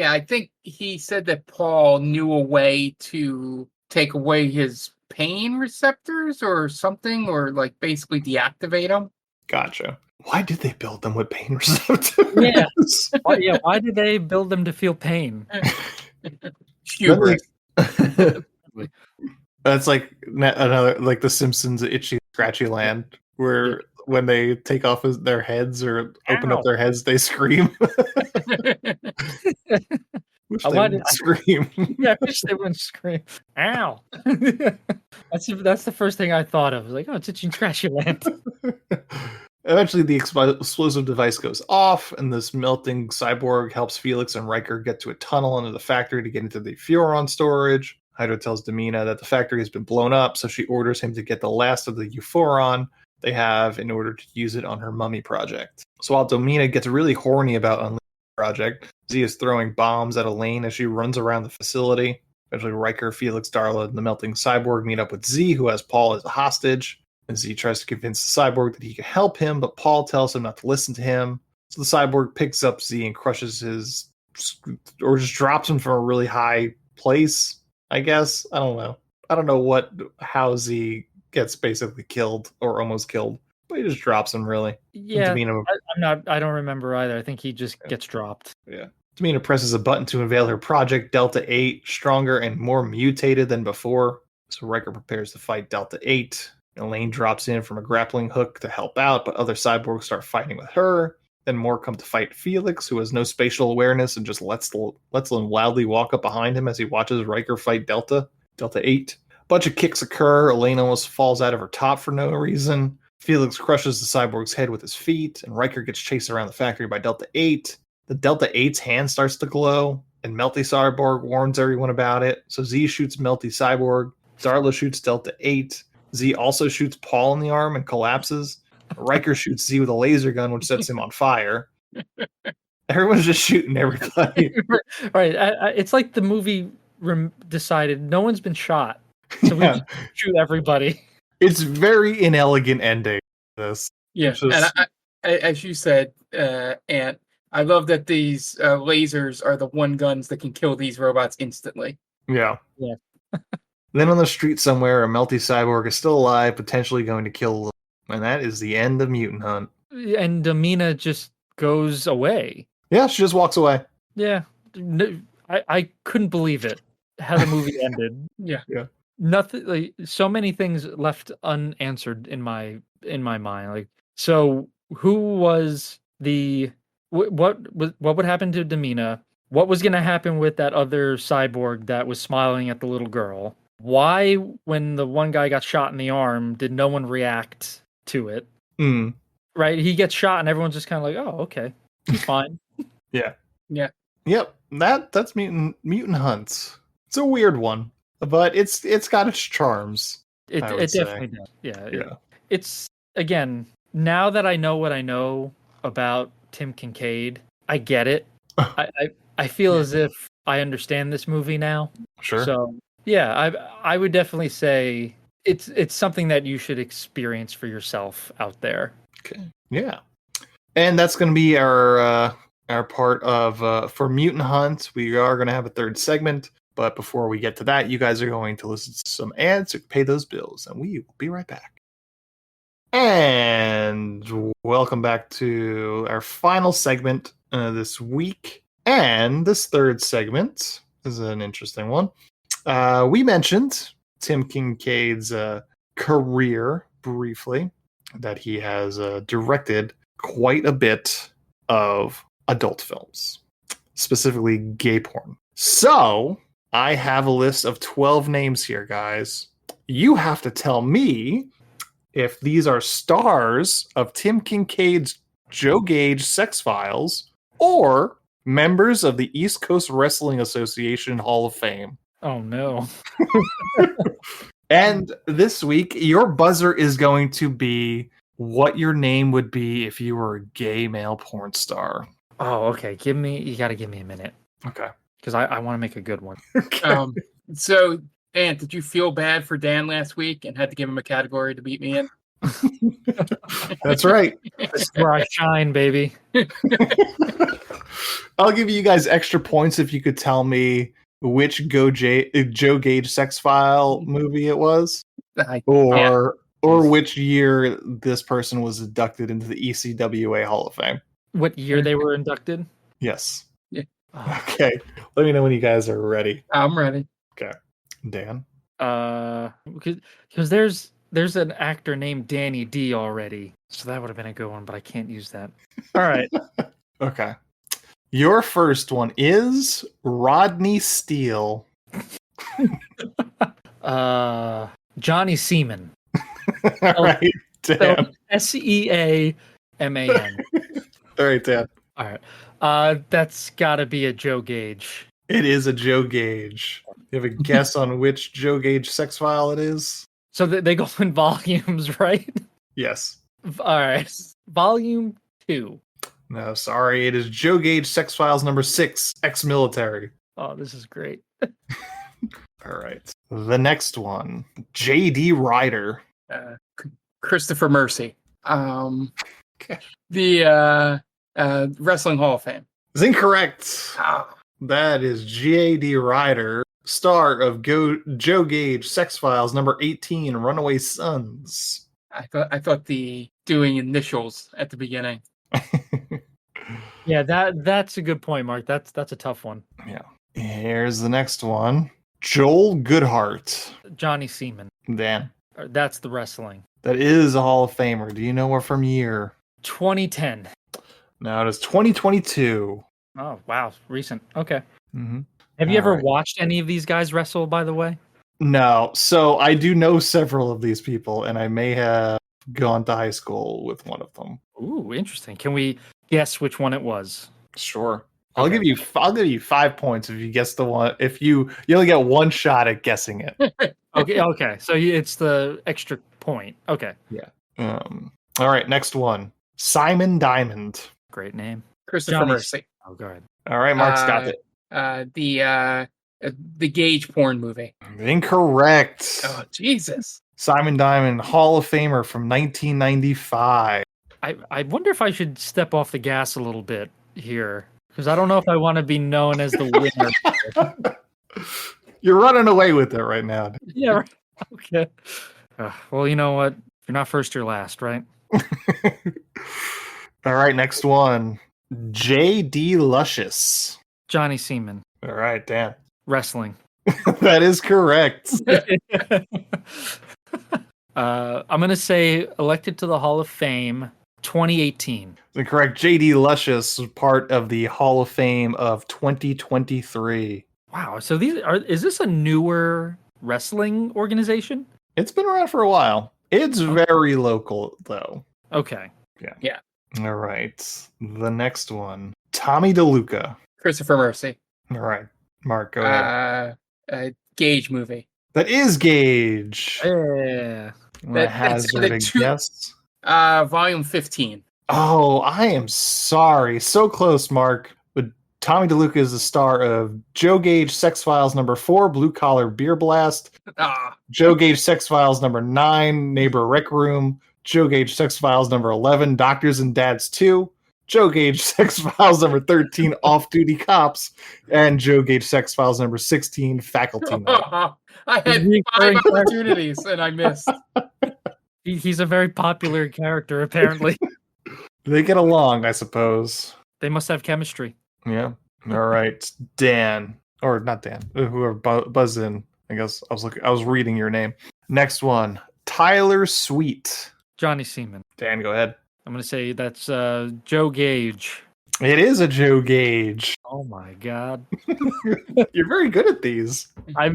I think he said that Paul knew a way to take away his pain receptors or something, or like basically deactivate them. Gotcha. Why did they build them with pain receptors? Yeah. Why did they build them to feel pain? Hubris. That's like another, like the Simpsons Itchy Scratchy Land, where when they take off their heads or open up their heads, they scream. Wish they wouldn't scream. Yeah, I wish they wouldn't scream. Ow! That's the first thing I thought of. Like, oh, it's Itchy Scratchy Land. Eventually, the explosive device goes off, and this melting cyborg helps Felix and Riker get to a tunnel under the factory to get into the Furon storage. Hydra tells Domina that the factory has been blown up, so she orders him to get the last of the Euphoron they have in order to use it on her mummy project. So while Domina gets really horny about unleashing the project, Z is throwing bombs at Elaine as she runs around the facility. Eventually, Riker, Felix, Darla, and the melting cyborg meet up with Z, who has Paul as a hostage. And Z tries to convince the cyborg that he can help him, but Paul tells him not to listen to him. So the cyborg picks up Z and crushes his, or just drops him from a really high place, I guess. I don't know. I don't know how Z gets basically killed or almost killed, but he just drops him really. Yeah, I don't remember either. I think he just gets dropped. Yeah. Domina presses a button to unveil her project, Delta 8, stronger and more mutated than before. So Riker prepares to fight Delta 8. Elaine drops in from a grappling hook to help out, but other cyborgs start fighting with her. Then more come to fight Felix, who has no spatial awareness and just lets them wildly walk up behind him as he watches Riker fight Delta 8. A bunch of kicks occur. Elaine almost falls out of her top for no reason. Felix crushes the cyborg's head with his feet, and Riker gets chased around the factory by Delta 8. The Delta 8's hand starts to glow, and Melty Cyborg warns everyone about it. So Z shoots Melty Cyborg. Darla shoots Delta 8. Z also shoots Paul in the arm and collapses. Riker shoots Z with a laser gun, which sets him on fire. Everyone's just shooting everybody. Right. It's like the movie decided no one's been shot, so we just shoot everybody. It's very inelegant ending. This. Yeah, and as you said, Ant, I love that these lasers are the one guns that can kill these robots instantly. Yeah. Yeah. Then on the street somewhere, a Melty Cyborg is still alive, potentially going to kill, and that is the end of Mutant Hunt. And Domina just goes away. Yeah, she just walks away. Yeah. No, I couldn't believe it, how the movie ended. Yeah. Nothing, like, so many things left unanswered in my mind. Like, so who was what would happen to Domina? What was going to happen with that other cyborg that was smiling at the little girl? Why, when the one guy got shot in the arm, did no one react to it? Mm. Right? He gets shot and everyone's just kind of like, oh, okay. He's fine. Yeah. Yep. That's Mutant Hunt. It's a weird one, but it's got its charms. It definitely does. Yeah. It's, again, now that I know what I know about Tim Kincaid, I get it. I feel as if I understand this movie now. Sure. So yeah, I would definitely say it's something that you should experience for yourself out there. Okay. Yeah. And that's going to be our part of for Mutant Hunt. We are going to have a third segment, but before we get to that, you guys are going to listen to some ads to pay those bills, and we will be right back. And welcome back to our final segment this week. And this third segment is an interesting one. We mentioned Tim Kincaid's career briefly, that he has directed quite a bit of adult films, specifically gay porn. So I have a list of 12 names here, guys. You have to tell me if these are stars of Tim Kincaid's Joe Gage Sex Files or members of the East Coast Wrestling Association Hall of Fame. Oh, no. And this week, your buzzer is going to be what your name would be if you were a gay male porn star. Oh, okay. You got to give me a minute. Okay. Because I want to make a good one. Okay. So, Ant, did you feel bad for Dan last week and had to give him a category to beat me in? That's right. That's where I shine, baby. I'll give you guys extra points if you could tell me which Joe Gage Sex File movie it was, or which year this person was inducted into the ECWA Hall of Fame. What year they were inducted? Yes. Yeah. Okay. Let me know when you guys are ready. I'm ready. Okay. Dan? Because there's an actor named Danny D already, so that would have been a good one, but I can't use that. All right. Okay. Your first one is Rodney Steele. Johnny Seaman. All right. Damn. SEA Man. All right, Dan. All right. That's got to be a Joe Gage. It is a Joe Gage. You have a guess on which Joe Gage sex file it is? So they go in volumes, right? Yes. All right. Volume 2. No, sorry. It is Joe Gage sex files number 6, ex-military. Oh, this is great. All right. The next one, J.D. Ryder. Christopher Mercy. The Wrestling Hall of Fame. Is incorrect. Ah. That is J.D. Ryder, star of Joe Gage sex files number 18, Runaway Sons. I thought the doing initials at the beginning. Yeah, that's a good point, Mark. That's a tough one. Yeah. Here's the next one. Joel Goodhart. Johnny Seaman. Dan. That's the wrestling. That is a Hall of Famer. Do you know what from year? 2010. No, it is 2022. Oh, wow. Recent. Okay. Mm-hmm. Have you ever right. watched any of these guys wrestle, by the way? No. So I do know several of these people, and I may have gone to high school with one of them. Ooh, interesting. Can we guess which one it was? Sure. Okay. I'll give you 5 points if you guess the one. If you only get one shot at guessing it. Okay. So it's the extra point. Okay. Yeah. All right. Next one. Simon Diamond. Great name. Christopher Johnny- Mercy. Oh, go ahead. All right. Mark's got it. The Gage porn movie. Incorrect. Oh, Jesus. Simon Diamond, Hall of Famer from 1995. I wonder if I should step off the gas a little bit here, because I don't know if I want to be known as the winner. You're running away with it right now. Yeah, right. Okay. Well, you know what? If you're not first, you're last, right? All right, next one. J.D. Luscious. Johnny Seaman. All right, Dan. Wrestling. That is correct. I'm going to say elected to the Hall of Fame 2018. Correct. J.D. Luscious was part of the Hall of Fame of 2023. Wow. So is this a newer wrestling organization? It's been around for a while. It's very local, though. Okay. Yeah. All right. The next one. Tommy DeLuca. Christopher Mercy. All right. Mark, go ahead. Gage movie. That is Gage. Yeah. Hazard a guess. Volume 15. Oh, I am sorry. So close, Mark. But Tommy DeLuca is the star of Joe Gage Sex Files number 4, Blue Collar Beer Blast. Joe Gage Sex Files number 9, Neighbor Rec Room. Joe Gage Sex Files number 11, Doctors and Dads 2. Joe Gage Sex Files number 13, Off Duty Cops. And Joe Gage Sex Files number 16, Faculty Night. I had 5 opportunities and I missed. He's a very popular character, apparently. They get along, I suppose. They must have chemistry. Yeah. All right, Dan, or not Dan, whoever buzzed in. I guess I was reading your name. Next one, Tyler Sweet. Johnny Seaman. Dan, go ahead. I'm going to say that's Joe Gage. It is a Joe Gage. Oh my God. You're very good at these. I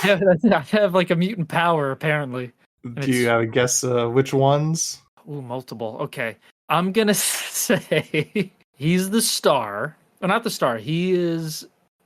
have like a mutant power, apparently. Do you have a guess which ones? Ooh, multiple. Okay. I'm going to say he's the star. Well, not the star. He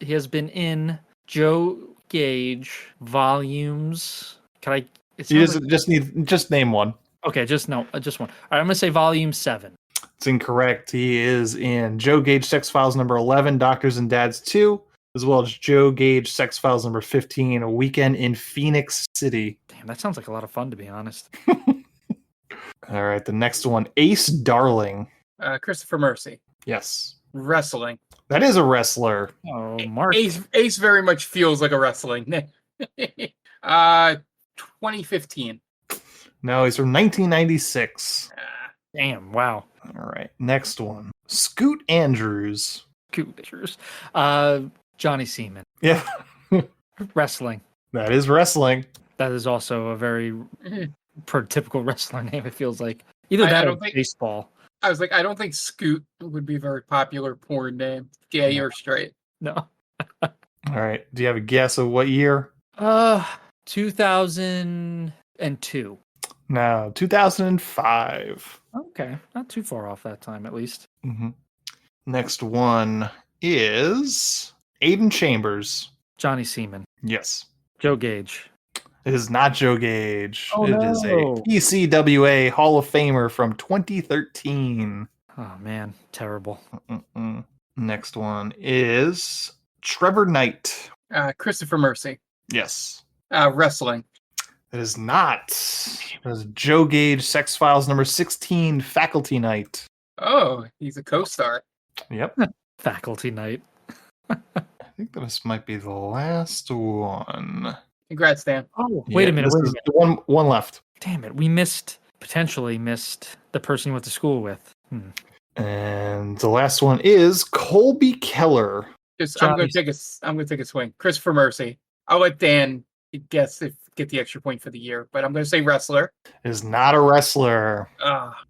has been in Joe Gage volumes. Can I? You just name one. Okay, just one. All right, I'm gonna say volume 7. It's incorrect. He is in Joe Gage Sex Files number 11, Doctors and Dads 2, as well as Joe Gage Sex Files number 15, A Weekend in Phoenix City. Damn, that sounds like a lot of fun, to be honest. All right, the next one, Ace Darling. Christopher Mercy. Yes. Wrestling. That is a wrestler. Oh, Mark. Ace very much feels like a wrestling. 2015. No, he's from 1996. Damn, wow. All right, next one. Scoot Andrews. Cute pictures. Johnny Seaman. Yeah. Wrestling. That is wrestling. That is also a very prototypical wrestler name, it feels like. Either that or baseball. I was like, I don't think Scoot would be a very popular porn name, gay or straight. No. All right, do you have a guess of what year? 2002. No, 2005. Okay, not too far off that time, at least. Mm-hmm. Next one is Aiden Chambers. Johnny Seaman. Yes. Joe Gage. It is not Joe Gage. Oh, It is a no. PCWA Hall of Famer from 2013. Oh, man. Terrible. Mm-mm. Next one is Trevor Knight. Christopher Mercy. Yes. Wrestling. It is not. It is Joe Gage, Sex Files number 16, Faculty Night. Oh, he's a co-star. Yep. Faculty Night. I think this might be the last one. Congrats, Dan. Oh, wait a minute. This is the one left. Damn it. We potentially missed the person you went to school with. And the last one is Colby Keller. I'm going to take a swing. Christopher Mercy. I'll let Dan get the extra point for the year, but I'm going to say wrestler. It is not a wrestler.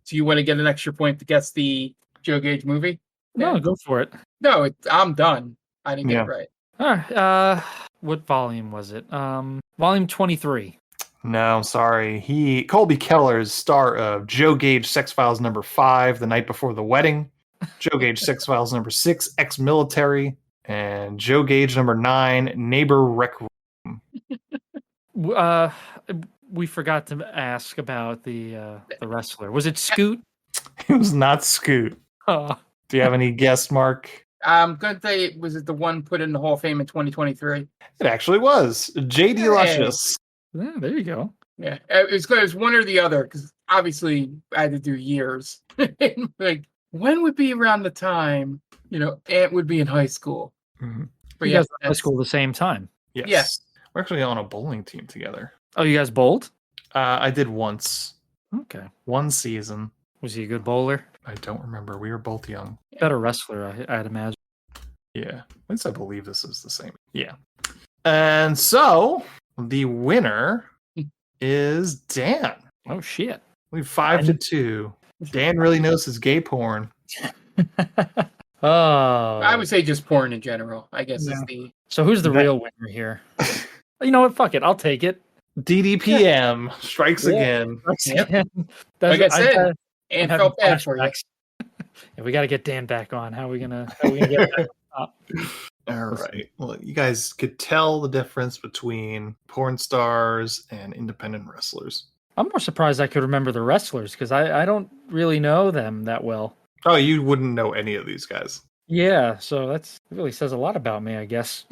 Do you want to get an extra point to guess the Joe Gage movie? No, go for it. No, I'm done. I didn't get it right. All right. What volume was it? Volume 23. No, I'm sorry. Colby Keller is star of Joe Gage, Sex Files number 5, The Night Before the Wedding, Joe Gage, Sex Files number 6, Ex-Military, and Joe Gage number 9, Neighbor Rec Room. We forgot to ask about the wrestler. Was it Scoot? It was not Scoot. Oh. Do you have any guess, Mark? I'm going to say, was it the one put in the Hall of Fame in 2023? It actually was. J.D. Luscious. Yeah, there you go. Yeah, it was one or the other, because obviously I had to do years. Like, when would be around the time, Ant would be in high school? Mm-hmm. But you guys were in high school at the same time? Yes. Yes. We're actually on a bowling team together. Oh, you guys bowled? I did once. Okay. One season. Was he a good bowler? I don't remember. We were both young. Better wrestler, I'd imagine. Yeah. At least I believe this is the same. Yeah. And so the winner is Dan. Oh, shit. We have 5-2. Dan really knows his gay porn. Oh. I would say just porn in general, I guess is the... So who's the real winner here? You know what? Fuck it. I'll take it. DDPM strikes again. Yep. Like I said, and felt bad for you. Yeah, we got to get Dan back on. How are we gonna get back up? All right. Well, you guys could tell the difference between porn stars and independent wrestlers. I'm more surprised I could remember the wrestlers because I don't really know them that well. Oh, you wouldn't know any of these guys. Yeah, so that really says a lot about me, I guess.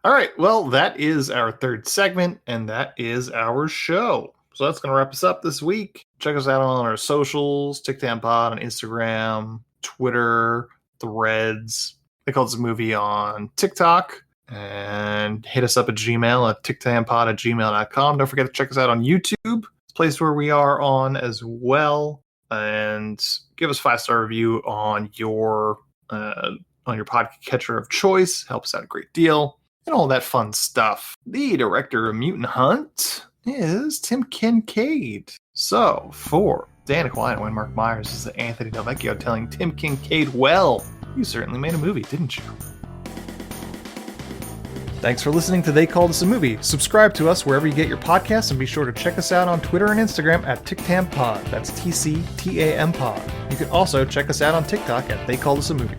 All right. Well, that is our third segment, and that is our show. So that's going to wrap us up this week. Check us out on our socials, TikTok Pod on Instagram, Twitter, Threads. They call this a movie on TikTok. And hit us up at Gmail at tictampod@gmail.com. Don't forget to check us out on YouTube. It's a place where we are on as well. And give us a 5-star review on your podcatcher of choice. Helps out a great deal. And all that fun stuff. The director of Mutant Hunt is Tim Kincaid. So, for Dan Aquino and Mark Myers, this is Anthony Del Vecchio telling Tim Kincaid, well, you certainly made a movie, didn't you? Thanks for listening to They Called Us a Movie. Subscribe to us wherever you get your podcasts, and be sure to check us out on Twitter and Instagram at TicTamPod. That's TCTAM Pod. You can also check us out on TikTok at They Called Us a Movie.